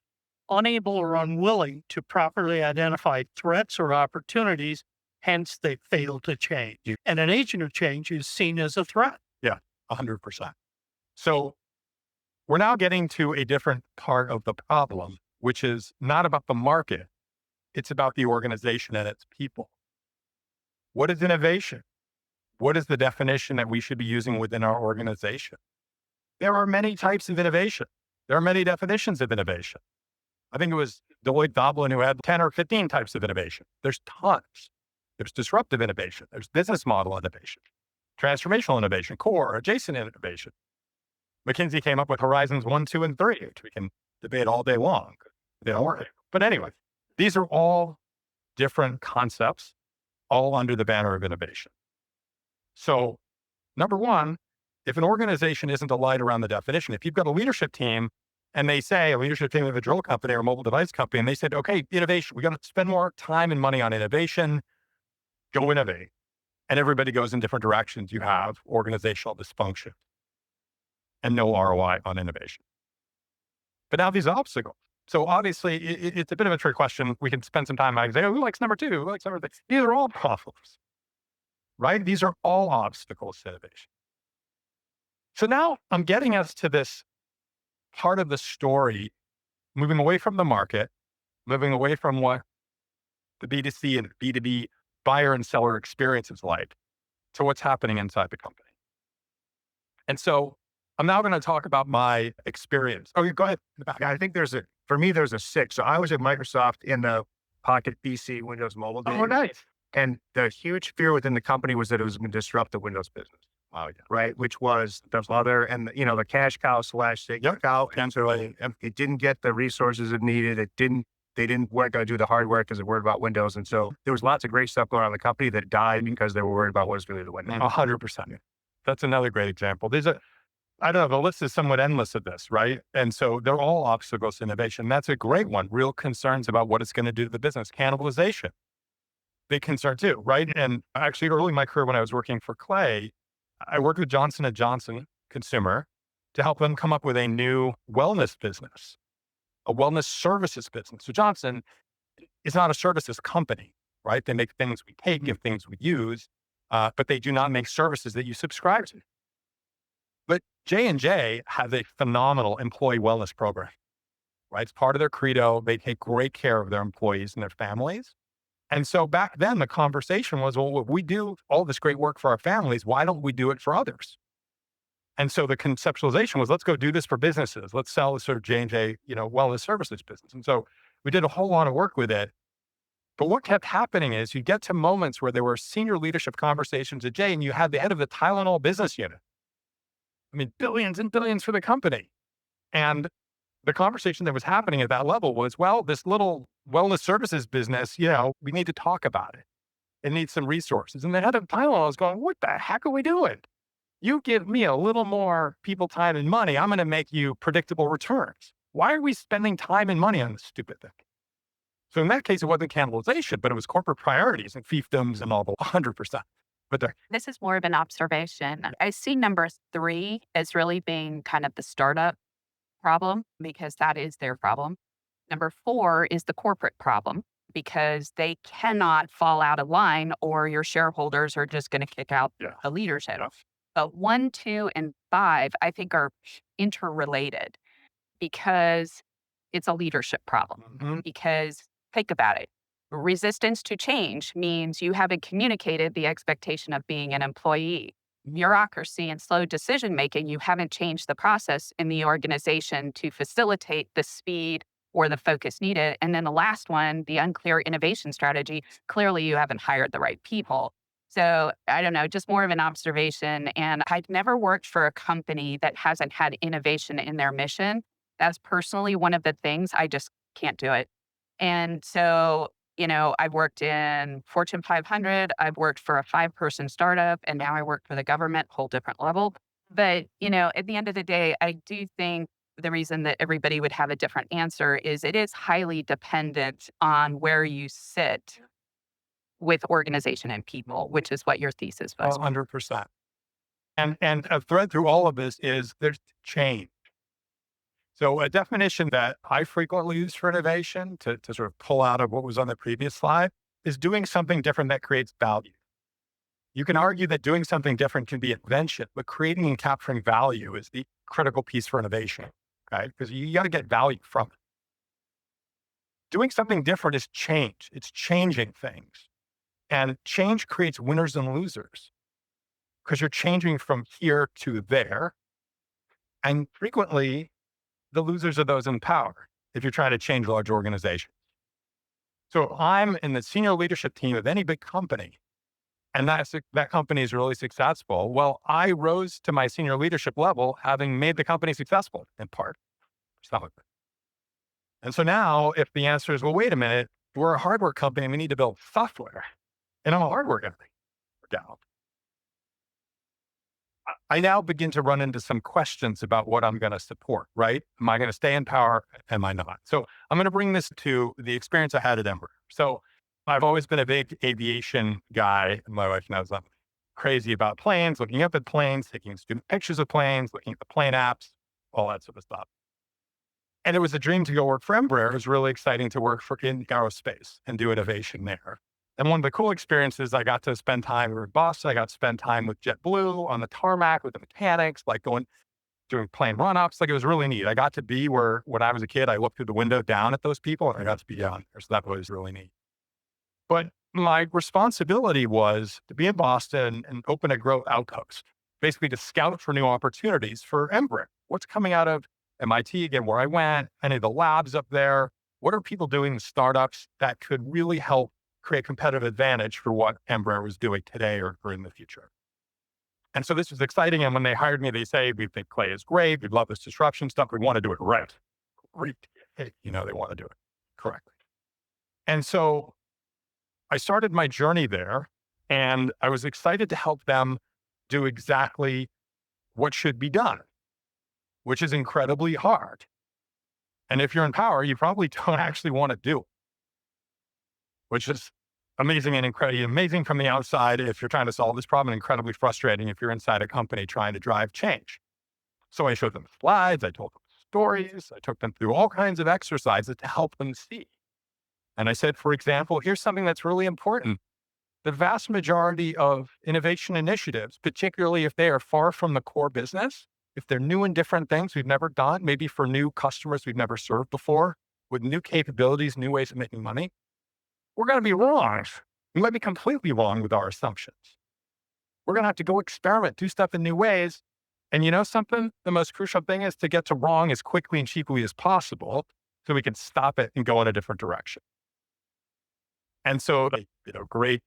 unable or unwilling to properly identify threats or opportunities, hence they fail to change. And an agent of change is seen as a threat. Yeah, 100%. So we're now getting to a different part of the problem, which is not about the market. It's about the organization and its people. What is innovation? What is the definition that we should be using within our organization? There are many types of innovation. There are many definitions of innovation. I think it was Deloitte Doblin who had 10 or 15 types of innovation. There's tons. There's disruptive innovation. There's business model innovation, transformational innovation, core, adjacent innovation. McKinsey came up with horizons 1, 2, and 3, which we can debate all day long. They don't work. But anyway, these are all different concepts, all under the banner of innovation. So number 1, if an organization isn't aligned around the definition, if you've got a leadership team and they say a leadership team of a drill company or a mobile device company, and they said, okay, innovation, we got to spend more time and money on innovation, go innovate. And everybody goes in different directions. You have organizational dysfunction and no ROI on innovation. But now these obstacles, So obviously it's a bit of a trick question. We can spend some time. I can say, oh, who likes number two? Who likes number three? These are all problems, right? These are all obstacles to innovation. So now I'm getting us to this part of the story, moving away from the market, moving away from what the B2C and B2B buyer and seller experience is like, to what's happening inside the company. And so I'm now going to talk about my experience. Oh, go ahead. I think for me, there's a six. So I was at Microsoft in the Pocket PC, Windows Mobile days. Oh, nice. And the huge fear within the company was that it was going to disrupt the Windows business. Wow. Yeah. Right. Which was the mother and, the cash cow / sacred cow. And so it didn't get the resources it needed. They weren't going to do the hard work because they were worried about Windows. And so there was lots of great stuff going on in the company that died because they were worried about what was going to do to Windows. 100%. That's another great example. I don't know, the list is somewhat endless of this, right? And so they're all obstacles to innovation. That's a great one. Real concerns about what it's going to do to the business. Cannibalization, big concern too, right? And actually early in my career when I was working for Clay, I worked with Johnson & Johnson Consumer to help them come up with a new wellness business, a wellness services business. So Johnson is not a services company, right? They make things we take and things we use, but they do not make services that you subscribe to. But J&J has a phenomenal employee wellness program, right? It's part of their credo. They take great care of their employees and their families. And so back then the conversation was, well, if we do all this great work for our families, why don't we do it for others? And so the conceptualization was, let's go do this for businesses. Let's sell the sort of J&J, wellness services business. And so we did a whole lot of work with it. But what kept happening is you get to moments where there were senior leadership conversations at J, and you had the head of the Tylenol business unit. I mean, billions and billions for the company. And the conversation that was happening at that level was, well, this little wellness services business, we need to talk about it. It needs some resources. And the head of Tylenol was going, what the heck are we doing? You give me a little more people, time, and money, I'm going to make you predictable returns. Why are we spending time and money on this stupid thing? So in that case, it wasn't cannibalization, but it was corporate priorities and fiefdoms and all the 100%. This is more of an observation. I see number 3 as really being kind of the startup problem because that is their problem. Number 4 is the corporate problem because they cannot fall out of line or your shareholders are just going to kick out the leadership. But 1, 2, and 5, I think are interrelated because it's a leadership problem. Mm-hmm. Because think about it. Resistance to change means you haven't communicated the expectation of being an employee. Bureaucracy and slow decision-making, you haven't changed the process in the organization to facilitate the speed or the focus needed. And then the last one, the unclear innovation strategy, clearly you haven't hired the right people. So I don't know, just more of an observation. And I've never worked for a company that hasn't had innovation in their mission. That's personally one of the things I just can't do it. And so I've worked in Fortune 500, I've worked for a 5-person startup, and now I work for the government, whole different level. But, at the end of the day, I do think the reason that everybody would have a different answer is it is highly dependent on where you sit with organization and people, which is what your thesis was. 100%. And a thread through all of this is there's change. So a definition that I frequently use for innovation to sort of pull out of what was on the previous slide is doing something different that creates value. You can argue that doing something different can be invention, but creating and capturing value is the critical piece for innovation, okay? Because you got to get value from it. Doing something different is change. It's changing things. And change creates winners and losers because you're changing from here to there. And frequently, the losers are those in power if you're trying to change large organizations. So I'm in the senior leadership team of any big company, and that company is really successful. Well, I rose to my senior leadership level having made the company successful in part. And so now if the answer is, well, wait a minute, we're a hardware company and we need to build software, and I'm a hardware guy, down. I now begin to run into some questions about what I'm going to support, right? Am I going to stay in power? Am I not? So I'm going to bring this to the experience I had at Embraer. So I've always been a big aviation guy. My wife knows I'm crazy about planes, looking up at planes, taking stupid pictures of planes, looking at the plane apps, all that sort of stuff. And it was a dream to go work for Embraer. It was really exciting to work in aerospace and do innovation there. And one of the cool experiences, I got to spend time with Boston. I got to spend time with JetBlue on the tarmac with the mechanics, like doing plane run-ups. Like, it was really neat. I got to be where, when I was a kid, I looked through the window down at those people, and I got to be down there. So that was really neat. But my responsibility was to be in Boston and open a growth outpost, basically to scout for new opportunities for Embraer. What's coming out of MIT, again, where I went, any of the labs up there? What are people doing in startups that could really help create competitive advantage for what Embraer was doing today or in the future? And so this was exciting. And when they hired me, they say, we think Clay is great. We love this disruption stuff. We want to do it right. Great. They want to do it correctly. And so I started my journey there, and I was excited to help them do exactly what should be done, which is incredibly hard. And if you're in power, you probably don't actually want to do it, which is amazing and incredibly amazing from the outside if you're trying to solve this problem, and incredibly frustrating if you're inside a company trying to drive change. So I showed them slides, I told them stories, I took them through all kinds of exercises to help them see. And I said, for example, here's something that's really important. The vast majority of innovation initiatives, particularly if they are far from the core business, if they're new and different things we've never done, maybe for new customers we've never served before, with new capabilities, new ways of making money, we're going to be wrong. We might be completely wrong with our assumptions. We're going to have to go experiment, do stuff in new ways. And you know something? The most crucial thing is to get to wrong as quickly and cheaply as possible so we can stop it and go in a different direction. And so, great.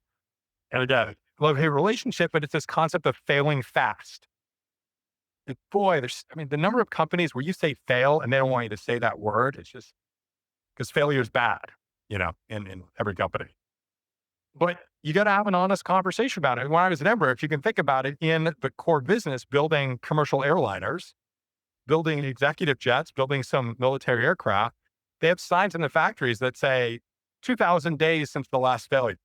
And again, love-hate relationship, but it's this concept of failing fast. And boy, the number of companies where you say fail and they don't want you to say that word, it's just because failure is bad, in every company. But you got to have an honest conversation about it. When I was at Embraer, if you can think about it, in the core business, building commercial airliners, building executive jets, building some military aircraft, they have signs in the factories that say 2,000 days since the last failure.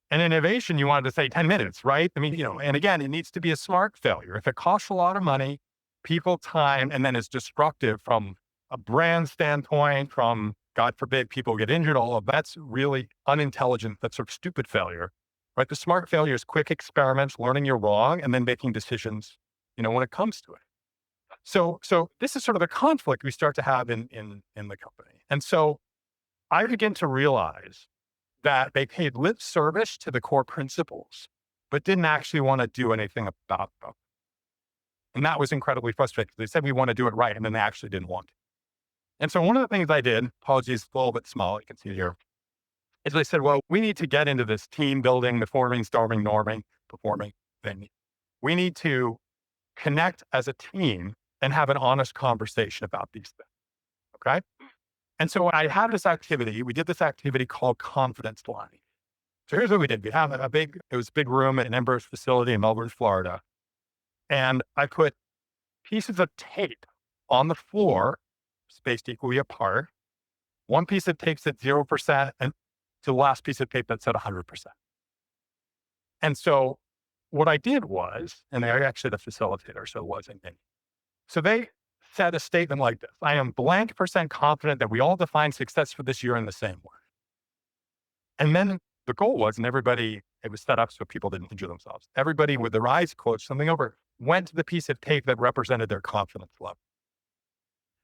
And innovation, you wanted to say 10 minutes, right? And again, it needs to be a smart failure. If it costs a lot of money, people, time, and then is destructive from a brand standpoint, from, God forbid, people get injured, all of that's really unintelligent. That's sort of stupid failure, right? The smart failure is quick experiments, learning you're wrong, and then making decisions, when it comes to it. So this is sort of a conflict we start to have in the company. And so I begin to realize that they paid lip service to the core principles, but didn't actually want to do anything about them. And that was incredibly frustrating. They said, we want to do it right. And then they actually didn't want to. And so one of the things I did, apologies, a little bit small, you can see here, is they said, well, we need to get into this team building, the forming, storming, norming, performing thing. We need to connect as a team and have an honest conversation about these things. Okay. And so I had this activity. We did this activity called confidence line. So here's what we did. We had a big room at an Embraer's facility in Melbourne, Florida. And I put pieces of tape on the floor, spaced equally apart. One piece of tape said 0% and to the last piece of tape that said 100%. And so what I did was, and they're actually the facilitator, so it wasn't me. So they said a statement like this: I am blank % confident that we all define success for this year in the same way. And then the goal was, and everybody, it was set up so people didn't injure themselves. Everybody with their eyes closed, something over, went to the piece of tape that represented their confidence level.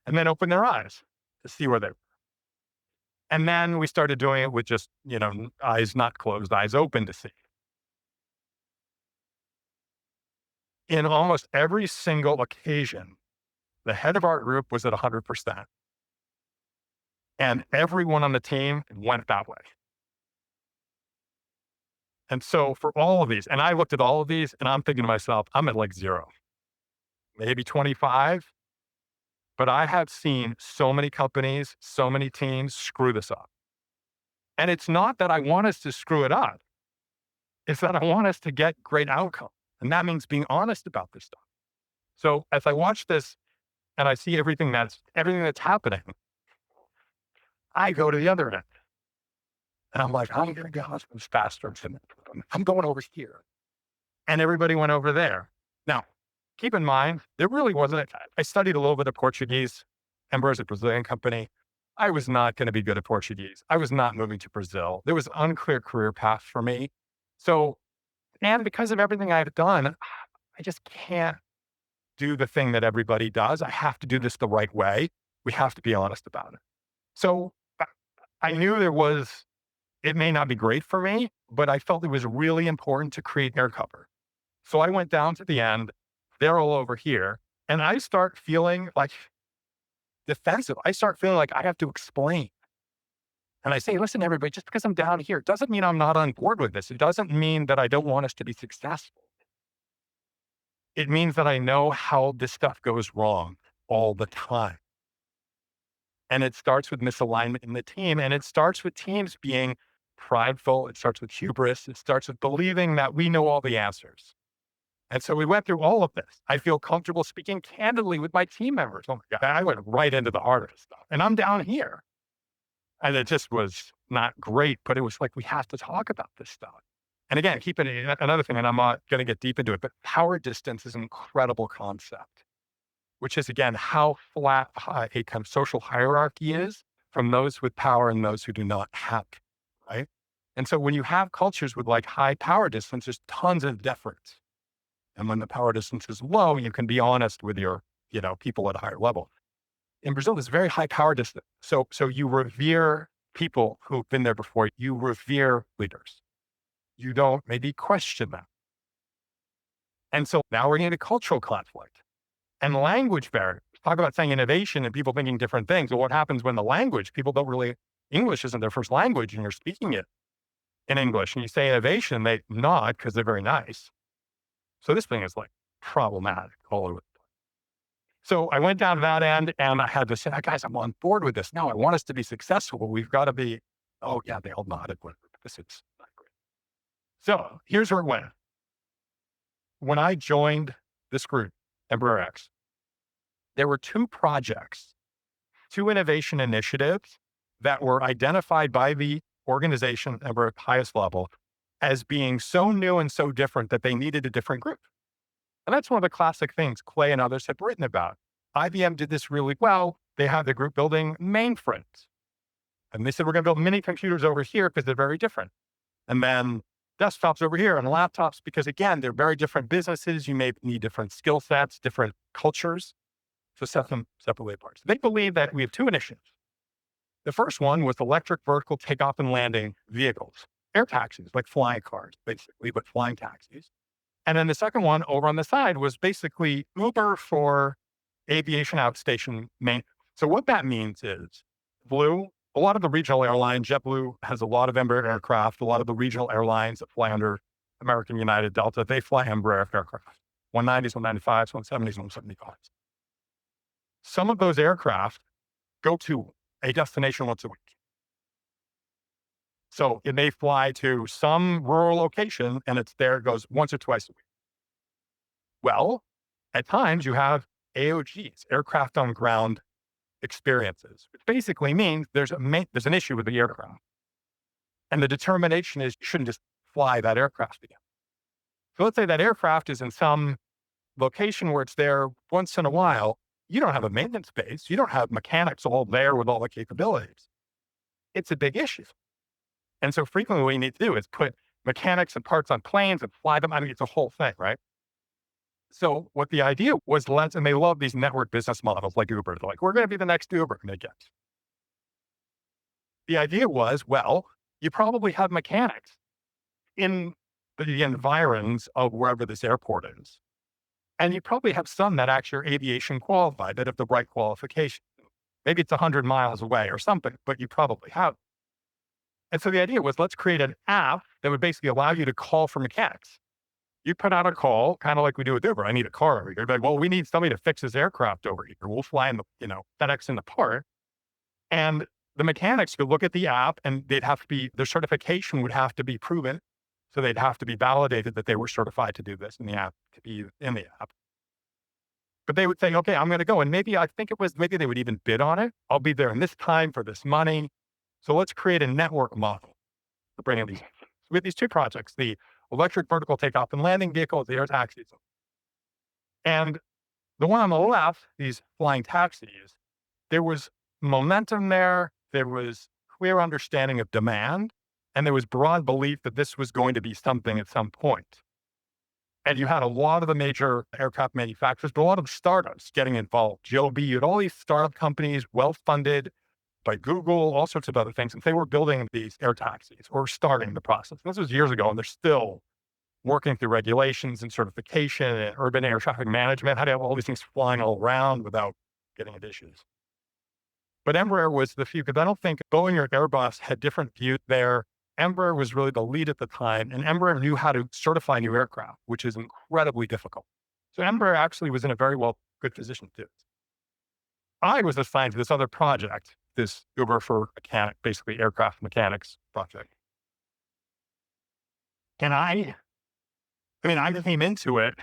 And then opened their eyes to see where they were. And then we started doing it with just, eyes not closed, eyes open to see. In almost every single occasion, the head of our group was at 100%. And everyone on the team went that way. And so for all of these, and I looked at all of these and I'm thinking to myself, I'm at like 0, maybe 25. But I have seen so many companies, so many teams screw this up. And it's not that I want us to screw it up. It's that I want us to get great outcomes. And that means being honest about this stuff. So as I watch this and I see everything that's happening, I go to the other end. And I'm like, I'm going to get husbands faster. I'm going over here. And everybody went over there. Now, keep in mind, there really wasn't, I studied a little bit of Portuguese. Embraer is a Brazilian company. I was not going to be good at Portuguese. I was not moving to Brazil. There was an unclear career path for me. So, and because of everything I've done, I just can't do the thing that everybody does. I have to do this the right way. We have to be honest about it. So I knew it may not be great for me, but I felt it was really important to create air cover. So I went down to the end, they're all over here, and I start feeling like defensive. I start feeling like I have to explain. And I say, listen, everybody, just because I'm down here doesn't mean I'm not on board with this. It doesn't mean that I don't want us to be successful. It means that I know how this stuff goes wrong all the time. And it starts with misalignment in the team. And it starts with teams being prideful. It starts with hubris. It starts with believing that we know all the answers. And so we went through all of this. I feel comfortable speaking candidly with my team members. Oh my God, I went right into the heart of the stuff. And I'm down here. And it just was not great, but it was like, we have to talk about this stuff. And again, another thing, and I'm not going to get deep into it, but power distance is an incredible concept, which is, again, how flat a kind of social hierarchy is from those with power and those who do not have, right? And so when you have cultures with like high power distance, there's tons of deference. And when the power distance is low, you can be honest with your, people at a higher level. In Brazil, there's very high power distance. So you revere people who've been there before. You revere leaders. You don't maybe question them. And so now we're getting into cultural conflict and language barriers. Talk about saying innovation and people thinking different things. Well, what happens when people don't really, English isn't their first language and you're speaking it in English and you say innovation, they nod because they're very nice. So this thing is like problematic all over the place. So I went down to that end and I had to say, guys, I'm on board with this. No, I want us to be successful. We've got to be, oh yeah, they all nodded. This is not great. So here's where it went. When I joined this group, Embraer X, there were two innovation initiatives that were identified by the organization at the highest level as being so new and so different that they needed a different group. And that's one of the classic things Clay and others have written about. IBM did this really well. They had the group building mainframes. And they said, we're going to build mini computers over here because they're very different. And then desktops over here and laptops, because again, they're very different businesses. You may need different skill sets, different cultures. So set them separately apart. So they believe that we have two initiatives. The first one was electric vertical takeoff and landing vehicles, air taxis, like flying cars, basically, but flying taxis. And then the second one over on the side was basically Uber for aviation outstation maintenance. So what that means is a lot of the regional airlines, JetBlue has a lot of Embraer aircraft. A lot of the regional airlines that fly under American, United, Delta, they fly Embraer aircraft. 190s, 195s, 170s, 175s. Some of those aircraft go to a destination once a week. So it may fly to some rural location and it goes once or twice a week. Well, at times you have AOGs, aircraft on ground experiences, which basically means there's an issue with the aircraft. And the determination is you shouldn't just fly that aircraft again. So let's say that aircraft is in some location where it's there once in a while. You don't have a maintenance base. You don't have mechanics all there with all the capabilities. It's a big issue. And so frequently what you need to do is put mechanics and parts on planes and fly them. I mean, it's a whole thing, right? So what the idea was, and they love these network business models like Uber. They're like, we're going to be the next Uber. And they get. The idea was, well, you probably have mechanics in the environs of wherever this airport is. And you probably have some that actually are aviation qualified, that have the right qualification. Maybe it's 100 miles away or something, but you probably have. And so the idea was, let's create an app that would basically allow you to call for mechanics. You put out a call, kind of like we do with Uber. I need a car over here. You're like, well, we need somebody to fix this aircraft over here. We'll fly in FedEx in the part. And the mechanics could look at the app and their certification would have to be proven. So they'd have to be validated that they were certified to do this in the app, to be in the app. But they would say, okay, I'm going to go. And maybe they would even bid on it. I'll be there in this time for this money. So let's create a network model to bring in these. So we have these two projects, the electric vertical takeoff and landing vehicle, the air taxis. And the one on the left, these flying taxis, there was momentum there. There was clear understanding of demand. And there was broad belief that this was going to be something at some point. And you had a lot of the major aircraft manufacturers, but a lot of startups getting involved. Joby, you had all these startup companies, well-funded by Google, all sorts of other things. And they were building these air taxis or starting the process. This was years ago, and they're still working through regulations and certification and urban air traffic management. How do you have all these things flying all around without getting into issues? But Embraer was the few, because I don't think Boeing or Airbus had different views there. Embraer was really the lead at the time, and Embraer knew how to certify new aircraft, which is incredibly difficult. So Embraer actually was in a very good position to do it. I was assigned to this other project, this Uber for mechanic, basically aircraft mechanics project. And I came into it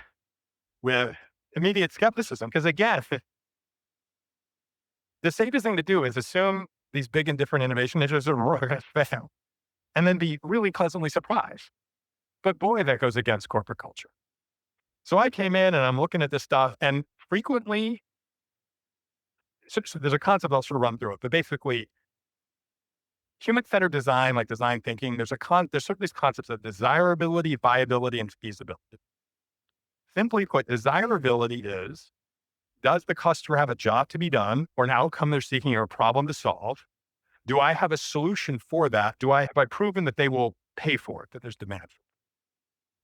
with immediate skepticism, because again, the safest thing to do is assume these big and different innovation initiatives are going to fail, and then be really pleasantly surprised. But boy, that goes against corporate culture. So I came in and I'm looking at this stuff, and frequently, so there's a concept I'll sort of run through it, but basically, human-centered design, like design thinking, there's sort of these concepts of desirability, viability, and feasibility. Simply put, desirability is, does the customer have a job to be done or an outcome they're seeking or a problem to solve? Do I have a solution for that? Have I proven that they will pay for it, that there's demand for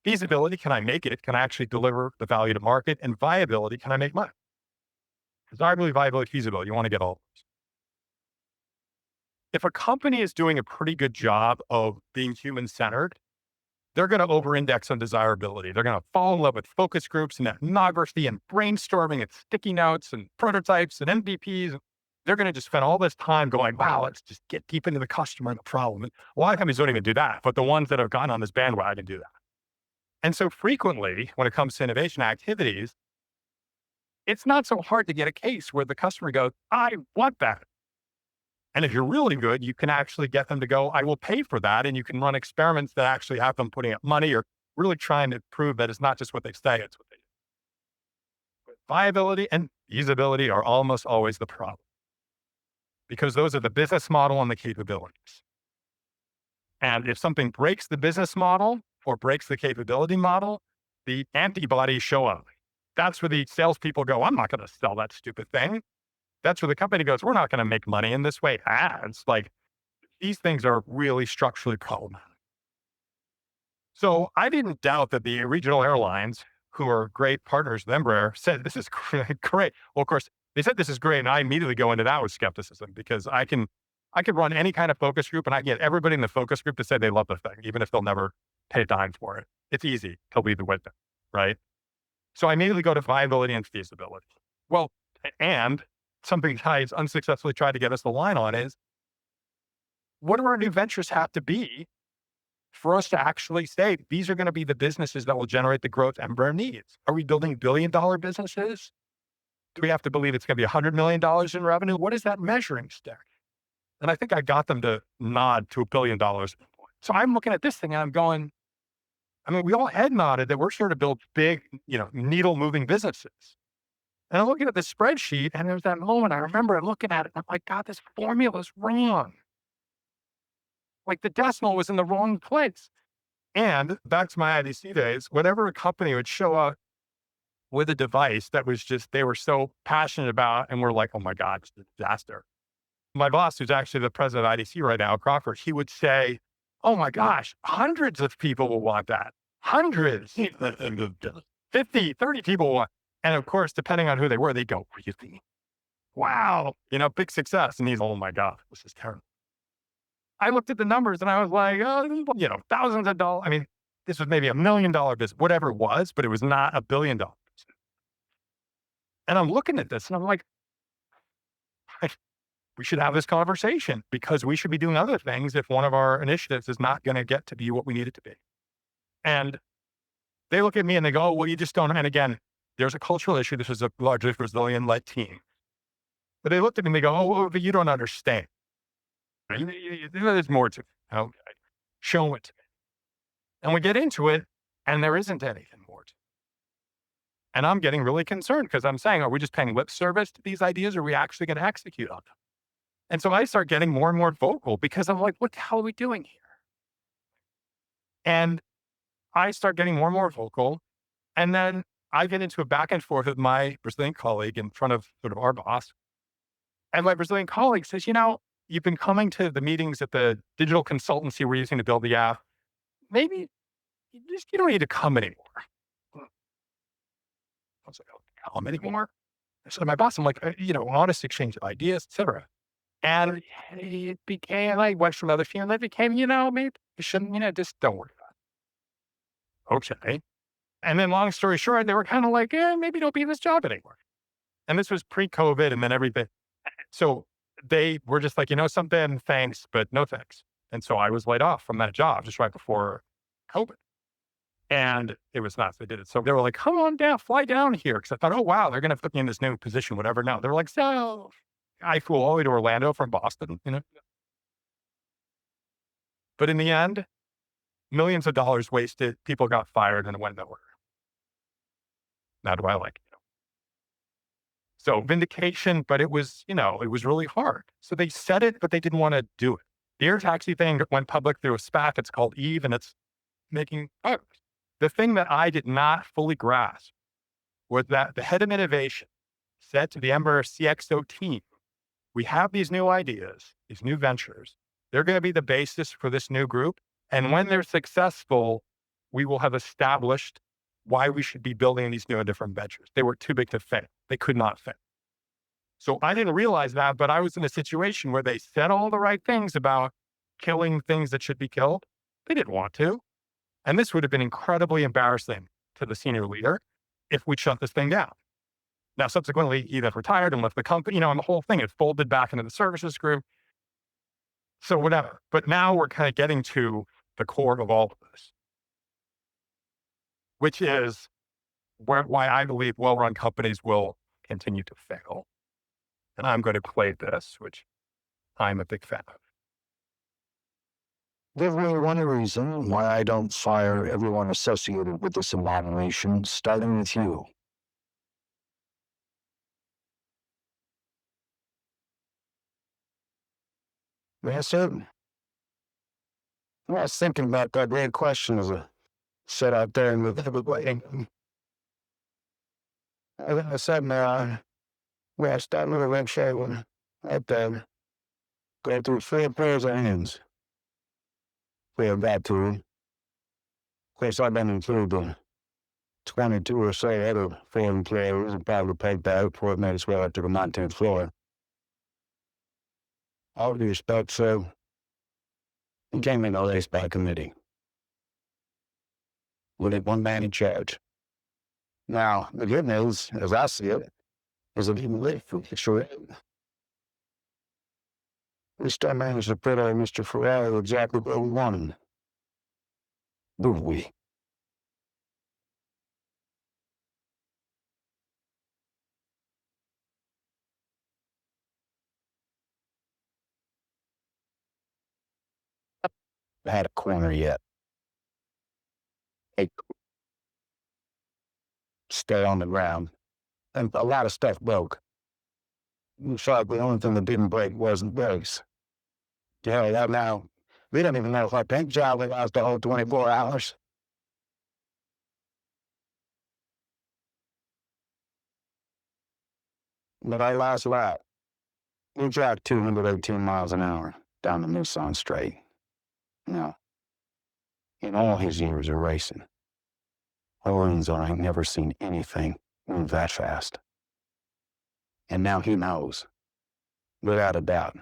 it? Feasibility, can I make it? Can I actually deliver the value to market? And viability, can I make money? Desirability, viability, feasibility, you want to get all of those. If a company is doing a pretty good job of being human-centered, they're going to over-index on desirability. They're going to fall in love with focus groups and ethnography and brainstorming and sticky notes and prototypes and MVPs. They're going to just spend all this time going, wow, let's just get deep into the customer and the problem. And a lot of companies don't even do that, but the ones that have gotten on this bandwagon do that. And so frequently, when it comes to innovation activities, it's not so hard to get a case where the customer goes, I want that. And if you're really good, you can actually get them to go, I will pay for that. And you can run experiments that actually have them putting up money or really trying to prove that it's not just what they say, it's what they do. But viability and feasibility are almost always the problem, because those are the business model and the capabilities. And if something breaks the business model or breaks the capability model, the antibodies show up. That's where the salespeople go, I'm not going to sell that stupid thing. That's where the company goes, we're not going to make money in this way. Ads, like, these things are really structurally problematic. So I didn't doubt that the regional airlines, who are great partners with Embraer, said this is great. Well, of course, they said this is great, and I immediately go into that with skepticism, because I can run any kind of focus group, and I can get everybody in the focus group to say they love the thing, even if they'll never pay a dime for it. It's easy to lead the witness, right? So I immediately go to viability and feasibility. Well, and something Ty's unsuccessfully tried to get us the line on is, what do our new ventures have to be for us to actually say, these are going to be the businesses that will generate the growth Embraer needs? Are we building billion-dollar businesses? Do we have to believe it's going to be $100 million in revenue? What is that measuring stick? And I think I got them to nod to $1 billion. So I'm looking at this thing and I'm going, we all head nodded that we're here to build big, needle-moving businesses. And I'm looking at the spreadsheet, and there's that moment I remember looking at it, and I'm like, God, this formula's wrong. Like, the decimal was in the wrong place. And back to my IDC days, whenever a company would show up with a device that was just, they were so passionate about, and we're like, oh my God, it's a disaster. My boss, who's actually the president of IDC right now, Crawford, he would say, oh my gosh, hundreds of people will want that. Hundreds. 50, 30 people will want. And of course, depending on who they were, they'd go, really? Wow. Big success. And he's, oh my God, this is terrible. I looked at the numbers and I was like, thousands of dollars. This was maybe $1 million business, whatever it was, but it was not $1 billion. And I'm looking at this and I'm like, we should have this conversation, because we should be doing other things if one of our initiatives is not going to get to be what we need it to be. And they look at me and they go, oh, well, you just don't. And again, there's a cultural issue. This is a largely Brazilian-led team. But they looked at me and they go, oh, well, but you don't understand. There's more to it. Okay. Show it to me. And we get into it, and there isn't anything more to it. And I'm getting really concerned because I'm saying, are we just paying lip service to these ideas? Or are we actually going to execute on them? And so I start getting more and more vocal because I'm like, what the hell are we doing here? And I start getting more and more vocal. And then I get into a back and forth with my Brazilian colleague in front of sort of our boss. And my Brazilian colleague says, you've been coming to the meetings at the digital consultancy we're using to build the app. Maybe you don't need to come anymore. I was like, oh, come anymore? I said to my boss, I'm like, honest exchange of ideas, etc. And it became, I went from other feeling, it became, maybe you shouldn't, just don't worry about it. Okay. And then long story short, they were kind of like, maybe don't be in this job anymore. And this was pre-COVID and then everything. So they were just like, something, thanks, but no thanks. And so I was laid off from that job just right before COVID. And it was nuts. They did it. So they were like, come on down, fly down here. Cause I thought, oh, wow, they're going to put me in this new position, whatever. No, they were like, so I flew all the way to Orlando from Boston. But in the end, millions of dollars wasted. People got fired and it went nowhere. Now do I like it? So vindication, but it was really hard. So they said it, but they didn't want to do it. The air taxi thing went public through a SPAC. It's called Eve and it's making progress. The thing that I did not fully grasp was that the head of innovation said to the Ember CXO team, we have these new ideas, these new ventures. They're going to be the basis for this new group. And when they're successful, we will have established why we should be building these new and different ventures. They were too big to fail. They could not fail. So I didn't realize that, but I was in a situation where they said all the right things about killing things that should be killed. They didn't want to. And this would have been incredibly embarrassing to the senior leader if we shut this thing down. Now, subsequently, he then retired and left the company, and the whole thing, it folded back into the services group. So whatever. But now we're kind of getting to the core of all of this, which is why I believe well-run companies will continue to fail. And I'm going to play this, which I'm a big fan of. There's only one reason why I don't fire everyone associated with this abomination, starting with you. That's it. I was thinking about that great question as I sat out there and with everybody. I said, we had that little red shirt one right there. Go through 3 pairs of hands. We have that too. Of course, I've been included 22 or so other foreign players and probably paid that before it made its way up to the 19th floor. All due respect, so it came in the race by committee. With it one man in charge. Now, the good news, as I see it, is that even late for sure. We still managed to put Mr. Ferrari exactly where we wanted him. Do we? I had a corner yet. Hey, stay on the ground. And a lot of stuff broke. In fact, the only thing that didn't break wasn't brakes. Yeah, that now, we don't even know if our paint job would last the whole 24 hours. But I last lap. We drive 218 miles an hour down the Nissan Straight. Now, in all his years of racing, Lorenzo ain't never seen anything move that fast. And now he knows, without a doubt,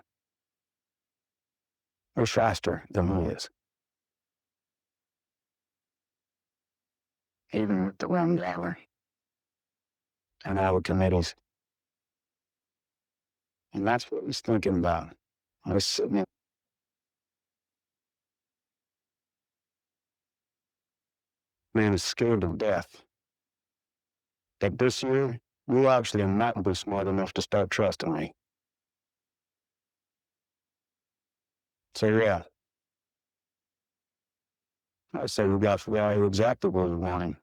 we're faster than he is. Even with the wrong driver and our committees. And that's what he's thinking about. I was sitting there. Man is scared of death. That this year, you actually are not be smart enough to start trusting me. So yeah. I say we got Ferrari exactly where we want him.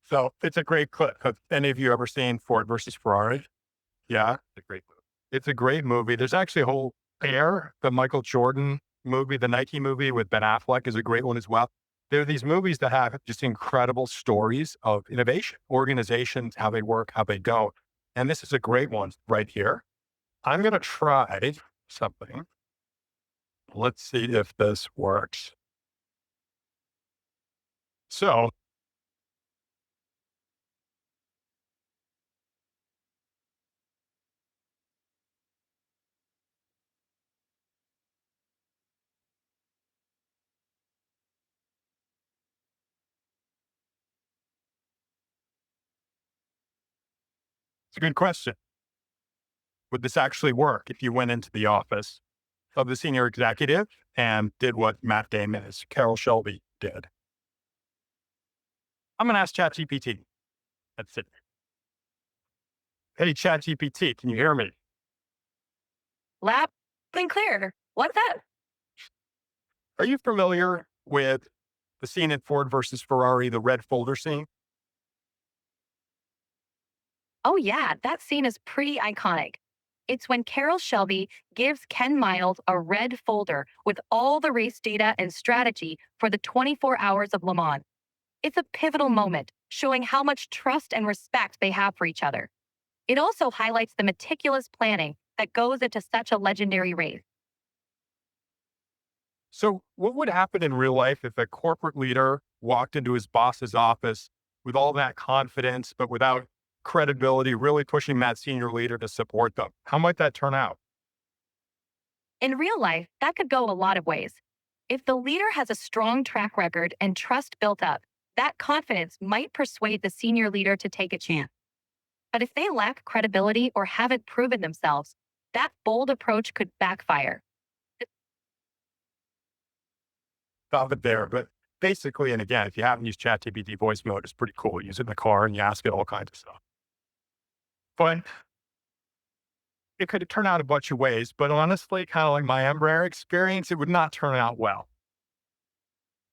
So it's a great clip. Have any of you ever seen Ford versus Ferrari? Yeah, it's a great movie. It's a great movie. There's actually a whole Air, the Michael Jordan movie, the Nike movie with Ben Affleck is a great one as well. There are these movies that have just incredible stories of innovation, organizations, how they work, how they go. And this is a great one right here. I'm going to try something. Let's see if this works. So it's a good question. Would this actually work if you went into the office of the senior executive and did what Matt Damon's Carol Shelby did? I'm going to ask ChatGPT. That's it. Hey, ChatGPT, can you hear me? Loud and clear. What's that? Are you familiar with the scene in Ford versus Ferrari, the red folder scene? Oh, yeah, that scene is pretty iconic. It's when Carol Shelby gives Ken Miles a red folder with all the race data and strategy for the 24 hours of Le Mans. It's a pivotal moment, showing how much trust and respect they have for each other. It also highlights the meticulous planning that goes into such a legendary race. So, what would happen in real life if a corporate leader walked into his boss's office with all that confidence, but without credibility, really pushing that senior leader to support them? How might that turn out? In real life, that could go a lot of ways. If the leader has a strong track record and trust built up, that confidence might persuade the senior leader to take a chance. But if they lack credibility or haven't proven themselves, that bold approach could backfire. Stop it there. But basically, and again, if you haven't used ChatGPT voice mode, it's pretty cool. You use it in the car and you ask it all kinds of stuff. But it could turn out a bunch of ways. But honestly, kind of like my Embraer experience, it would not turn out well.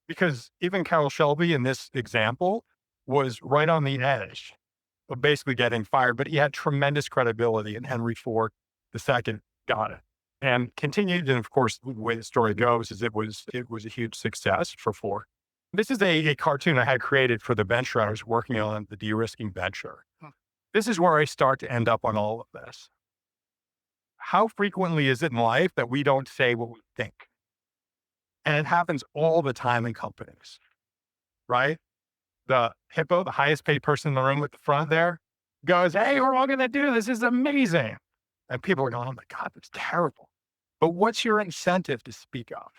Because even Carol Shelby in this example was right on the edge of basically getting fired, but he had tremendous credibility, and Henry Ford II got it and continued. And of course, the way the story goes is it was a huge success for Ford. This is a cartoon I had created for the venture I was working on, the de-risking venture. This is where I start to end up on all of this. How frequently is it in life that we don't say what we think? And it happens all the time in companies, right? The hippo, the highest paid person in the room at the front there, goes, "Hey, we're all going to do this. This is amazing." And people are going, "Oh my God, that's terrible." But what's your incentive to speak up?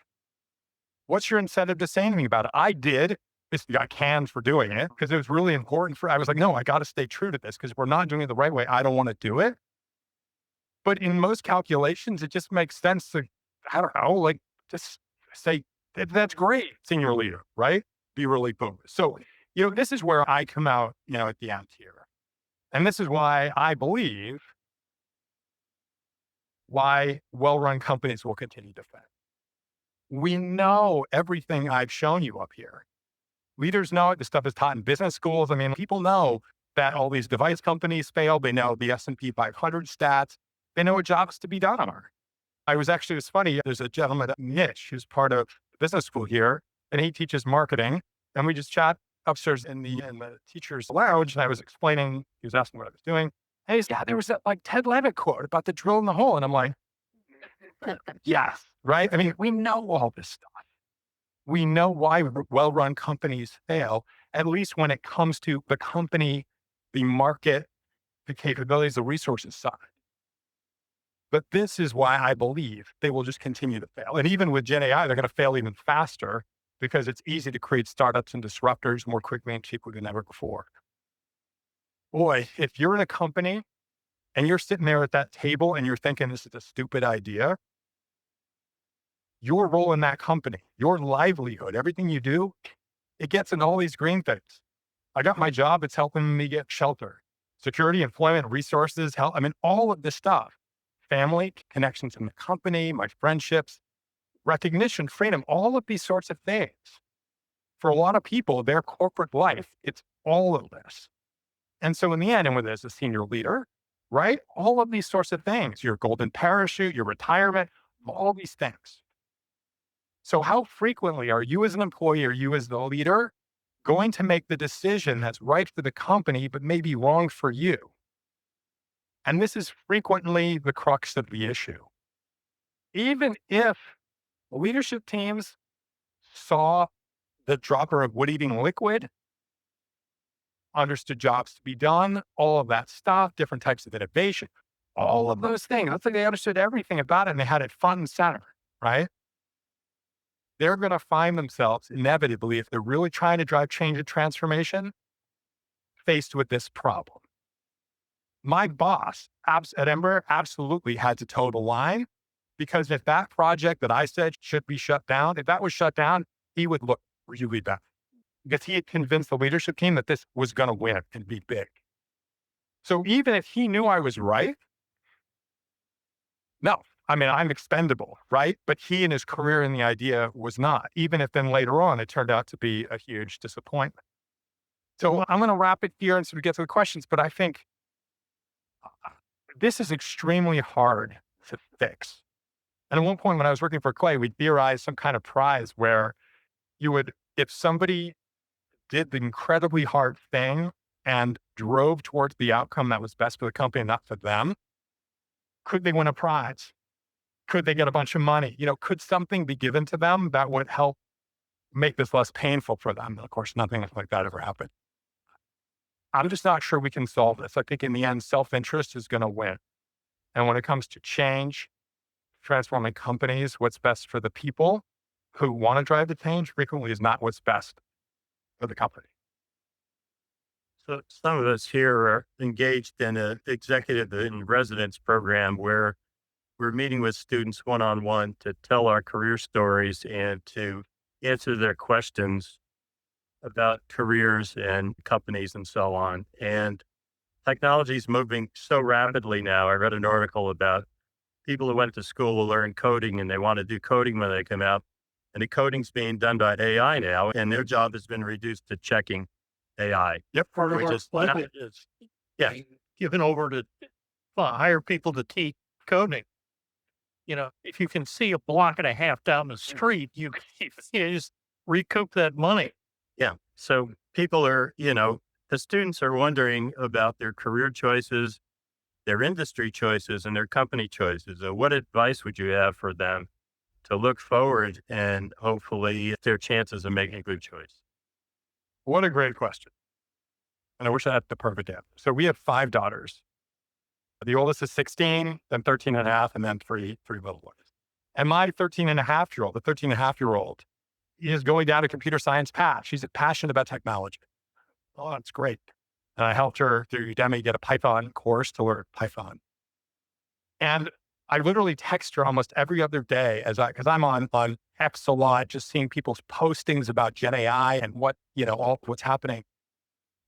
What's your incentive to say anything about it? I did. This got canned for doing it because it was really important I was like, no, I got to stay true to this because if we're not doing it the right way, I don't want to do it. But in most calculations, it just makes sense to, I don't know, like just say, that's great, senior leader, right? Be really focused. So, this is where I come out, at the end here. And this is why I believe why well-run companies will continue to fail. We know everything I've shown you up here. Leaders know it. This stuff is taught in business schools. I mean, people know that all these device companies fail. They know the S&P 500 stats. They know what jobs to be done are. It's funny. There's a gentleman, Mitch, who's part of the business school here, and he teaches marketing. And we just chat upstairs in the teacher's lounge. And I was explaining, he was asking what I was doing. And he's, yeah, there was that Ted Levitt quote about the drill in the hole. And I'm like, yes, right? I mean, we know all this stuff. We know why well-run companies fail, at least when it comes to the company, the market, the capabilities, the resources side. But this is why I believe they will just continue to fail. And even with Gen AI, they're going to fail even faster because it's easy to create startups and disruptors more quickly and cheaply than ever before. Boy, if you're in a company and you're sitting there at that table and you're thinking this is a stupid idea, your role in that company, your livelihood, everything you do, it gets in all these green things. I got my job. It's helping me get shelter, security, employment, resources, health. I mean, all of this stuff, family, connections in the company, my friendships, recognition, freedom, all of these sorts of things. for a lot of people, their corporate life, it's all of this. And so in the end, and with as a senior leader, right, all of these sorts of things, your golden parachute, your retirement, all these things. So how frequently are you as an employee or you as the leader going to make the decision that's right for the company, but maybe wrong for you? And this is frequently the crux of the issue. Even if leadership teams saw the dropper of wood-eating liquid, understood jobs to be done, all of that stuff, different types of innovation, all of those things. Let's say they understood everything about it and they had it front and center, right? They're going to find themselves inevitably, if they're really trying to drive change and transformation, faced with this problem. My boss at Ember absolutely had to toe the line, because if that project that I said should be shut down, if that was shut down, he would look really bad, because he had convinced the leadership team that this was going to win and be big. So even if he knew I was right, no, I mean, I'm expendable, right? But he and his career in the idea was not, even if then later on it turned out to be a huge disappointment. So I'm going to wrap it here and sort of get to the questions, but I think this is extremely hard to fix. And at one point when I was working for Clay, we theorized some kind of prize where you would, if somebody did the incredibly hard thing and drove towards the outcome that was best for the company, not for them, could they win a prize? Could they get a bunch of money? Could something be given to them that would help make this less painful for them? And of course, nothing like that ever happened. I'm just not sure we can solve this. I think in the end, self-interest is going to win. And when it comes to change, transforming companies, what's best for the people who want to drive the change frequently is not what's best for the company. So some of us here are engaged in an executive in residence program where we're meeting with students one-on-one to tell our career stories and to answer their questions about careers and companies and so on. And technology is moving so rapidly now. I read an article about people who went to school to learn coding and they want to do coding when they come out. And the coding's being done by AI now, and their job has been reduced to checking AI. Yep. Part of Which our is budget is Yeah. given over to hire people to teach coding. If you can see a block and a half down the street, you just recoup that money. Yeah. So people are, the students are wondering about their career choices, their industry choices, and their company choices. So what advice would you have for them to look forward and hopefully their chances of making a good choice? What a great question. And I wish I had the perfect answer. So we have 5 daughters. The oldest is 16, then 13 and a half, and then three little ones. And my 13-and-a-half-year-old, is going down a computer science path. She's passionate about technology. Oh, that's great. And I helped her through Udemy get a Python course to learn Python. And I literally text her almost every other day because I'm on X a lot, just seeing people's postings about Gen AI and what's happening.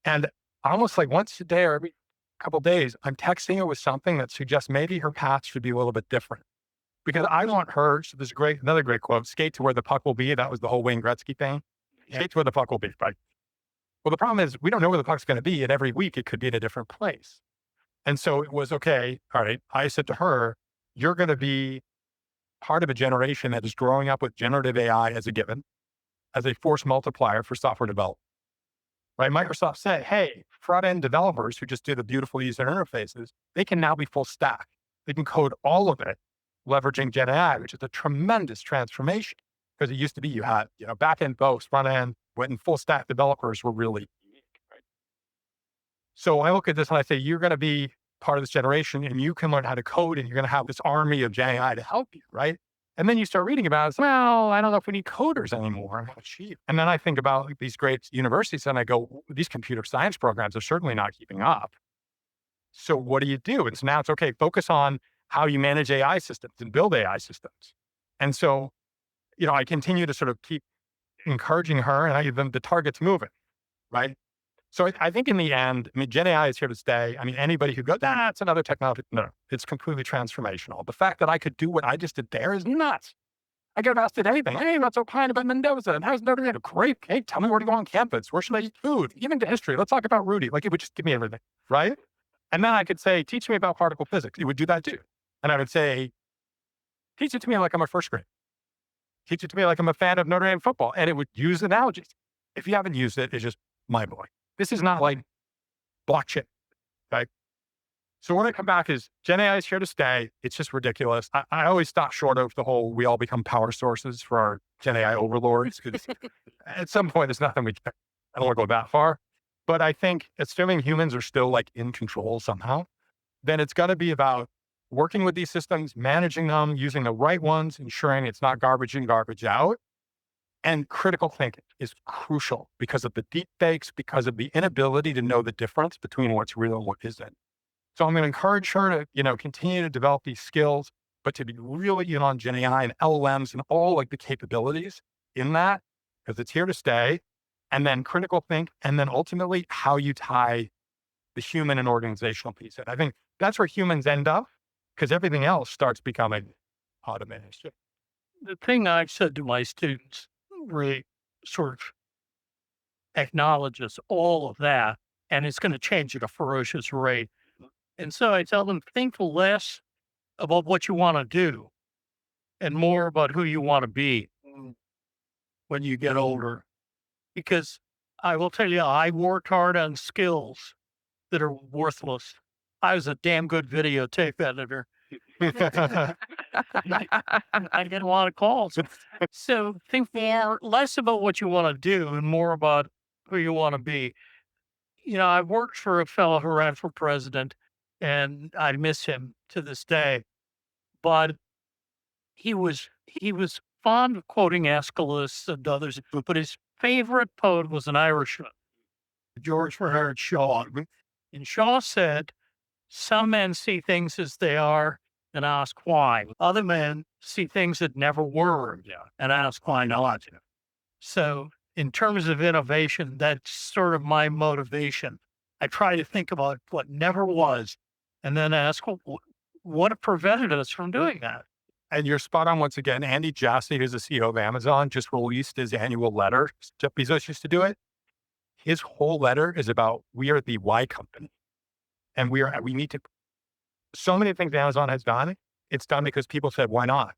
And almost like once a day or every couple of days, I'm texting her with something that suggests maybe her path should be a little bit different. Because I want her, so there's another great quote, skate to where the puck will be. That was the whole Wayne Gretzky thing. Skate to where the puck will be, right? Well, the problem is we don't know where the puck's going to be, and every week it could be in a different place. And so it was, okay, all right, I said to her, you're going to be part of a generation that is growing up with generative AI as a given, as a force multiplier for software development. Right? Microsoft said, hey, front-end developers who just do the beautiful user interfaces, they can now be full stack. They can code all of it, leveraging Gen AI, which is a tremendous transformation. Because it used to be you had, back-end folks, front-end, when full stack developers were really unique. Right? So I look at this and I say, you're going to be part of this generation and you can learn how to code and you're going to have this army of Gen AI to help you, right? And then you start reading about it. Well, I don't know if we need coders anymore. And then I think about these great universities and I go, these computer science programs are certainly not keeping up. So what do you do? It's okay, focus on how you manage AI systems and build AI systems. And so, I continue to sort of keep encouraging her and the target's moving, right? So I think in the end, Gen AI is here to stay. Anybody who goes, that's another technology. No, it's completely transformational. The fact that I could do what I just did there is nuts. I get asked anything. Hey, what's Ohio about Mendoza? And how's Notre Dame? Great. Hey, tell me where to go on campus. Where should I eat food? Even to history. Let's talk about Rudy. Like, it would just give me everything, right? And then I could say, teach me about particle physics. It would do that too. And I would say, teach it to me like I'm a first grade. Teach it to me like I'm a fan of Notre Dame football. And it would use analogies. If you haven't used it, it's just mind-blowing. This is not like blockchain, right? So when I come back is Gen AI is here to stay. It's just ridiculous. I always stop short of the whole, we all become power sources for our Gen AI overlords. Because at some point, there's nothing I don't want to go that far. But I think assuming humans are still like in control somehow, then it's got to be about working with these systems, managing them, using the right ones, ensuring it's not garbage in, garbage out. And critical thinking is crucial because of the deep fakes, because of the inability to know the difference between what's real and what isn't. So I'm going to encourage her to, continue to develop these skills, but to be really in on Gen AI and LLMs and all like the capabilities in that, because it's here to stay. And then critical think, and then ultimately how you tie the human and organizational piece. And I think that's where humans end up, because everything else starts becoming automated. The thing I've said to my students really sort of acknowledges all of that, and it's going to change at a ferocious rate. And so I tell them, think less about what you want to do and more about who you want to be when you get older. Because I will tell you, I worked hard on skills that are worthless. I was a damn good videotape editor. I get a lot of calls. So think less about what you want to do and more about who you want to be. I worked for a fellow who ran for president, and I miss him to this day. But he was fond of quoting Aeschylus and others, but his favorite poet was an Irishman, George Bernard Shaw. And Shaw said, some men see things as they are and ask why. Other men see things that never were and ask why not. So in terms of innovation, that's sort of my motivation. I try to think about what never was and then ask, what prevented us from doing that? And you're spot on once again. Andy Jassy, who's the CEO of Amazon, just released his annual letter. Jeff Bezos used to do it. His whole letter is about, we are the why company. And we need to, so many things Amazon has done, it's done because people said, why not?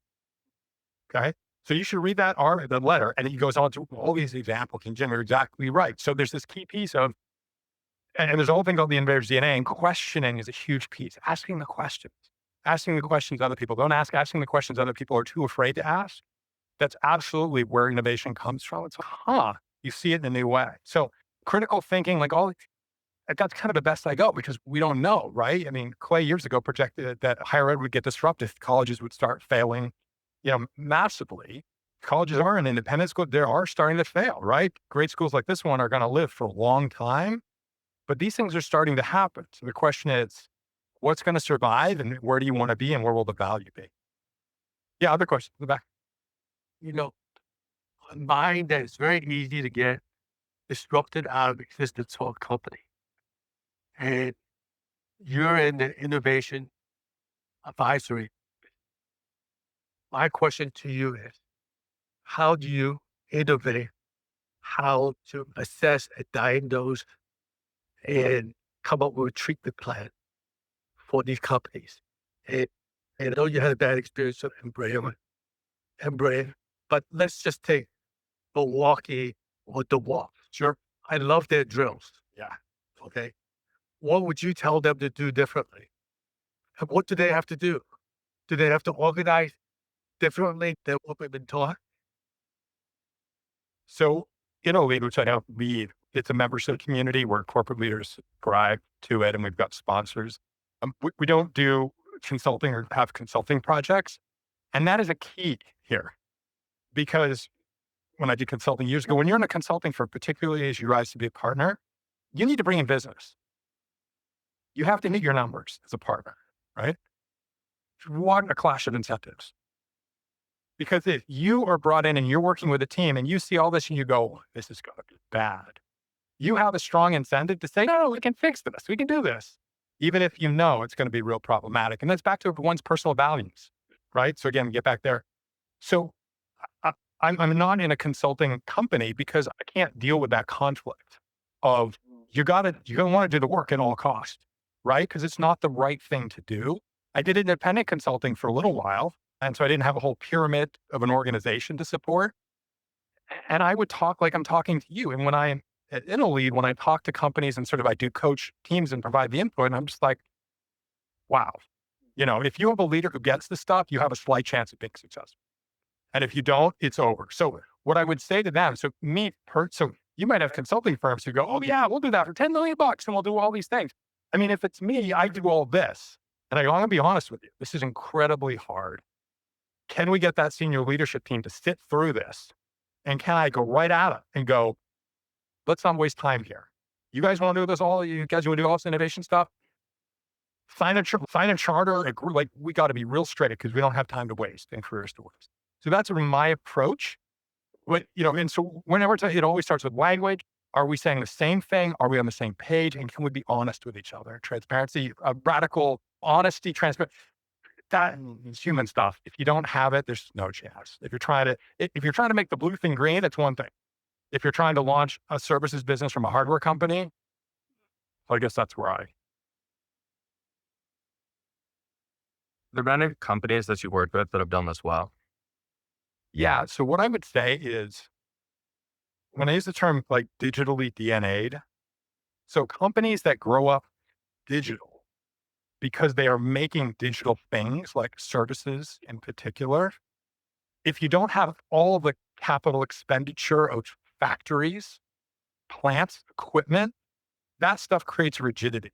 Okay. So you should read the letter, and he goes on to all these examples, and Jim, you're exactly right. So there's this key piece of, and there's a whole thing called the Innovators DNA, and questioning is a huge piece. Asking the questions other people don't ask, asking the questions other people are too afraid to ask. That's absolutely where innovation comes from. It's you see it in a new way. So critical thinking, that's kind of the best I go, because we don't know, right? I mean, Clay years ago projected that higher ed would get disrupted. Colleges would start failing, massively. Colleges are an independent school. They are starting to fail, right? Great schools like this one are going to live for a long time, but these things are starting to happen. So the question is, what's going to survive, and where do you want to be, and where will the value be? Yeah, other questions in the back. A mind that is very easy to get disrupted out of existence of a company. And you're in the innovation advisory. My question to you is, how do you innovate? How to assess and diagnose and come up with a treatment plan for these companies? And I know you had a bad experience with Embraer, but let's just take Milwaukee or DeWalt. Sure. I love their drills. Yeah. Okay. What would you tell them to do differently? And what do they have to do? Do they have to organize differently than what we've been taught? So InnoLead, which I help lead, it's a membership community where corporate leaders subscribe to it, and we've got sponsors. We don't do consulting or have consulting projects. And that is a key here, because when I did consulting years ago, when you're in a consulting firm, particularly as you rise to be a partner, you need to bring in business. You have to hit your numbers as a partner, right? You want a clash of incentives. Because if you are brought in and you're working with a team and you see all this and you go, this is going to be bad, you have a strong incentive to say, no, we can fix this. We can do this. Even if you know it's going to be real problematic. And that's back to one's personal values, right? So again, get back there. So I'm not in a consulting company because I can't deal with that conflict of you're going to want to do the work at all costs, right? Because it's not the right thing to do. I did independent consulting for a little while. And so I didn't have a whole pyramid of an organization to support. And I would talk like I'm talking to you. And when I at InnoLead, when I talk to companies and sort of I do coach teams and provide the input, and I'm just like, wow, if you have a leader who gets the stuff, you have a slight chance of being successful. And if you don't, it's over. So what I would say to them, so you might have consulting firms who go, oh yeah, we'll do that for $10 million and we'll do all these things. I mean, if it's me, I do all this. And I want to be honest with you, this is incredibly hard. Can we get that senior leadership team to sit through this? And can I go right at it and go, let's not waste time here. You guys want to do this all? You guys want to do all this innovation stuff? Sign a charter. Agree, like we got to be real straight because we don't have time to waste and careers to waste. So that's my approach. But, and so whenever it always starts with language. Are we saying the same thing? Are we on the same page? And can we be honest with each other? Transparency, radical honesty, transparency. That is human stuff. If you don't have it, there's no chance. If you're trying to make the blue thing green, it's one thing. If you're trying to launch a services business from a hardware company, I guess that's where There been any companies that you worked with that have done this well? Yeah. So what I would say is when I use the term like digitally DNA'd, so companies that grow up digital because they are making digital things like services in particular, if you don't have all the capital expenditure of factories, plants, equipment, that stuff creates rigidity.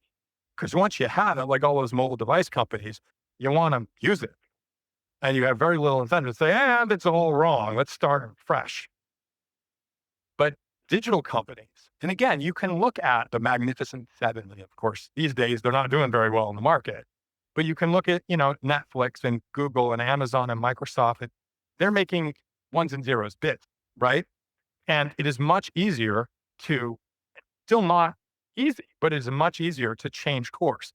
Because once you have it, like all those mobile device companies, you want to use it. And you have very little incentive to say, that's all wrong. Let's start fresh. But digital companies, and again, you can look at the Magnificent Seven. Of course, these days, they're not doing very well in the market. But you can look at, Netflix and Google and Amazon and Microsoft. And they're making ones and zeros bits, right? And it is much easier to, still not easy, but it is much easier to change course.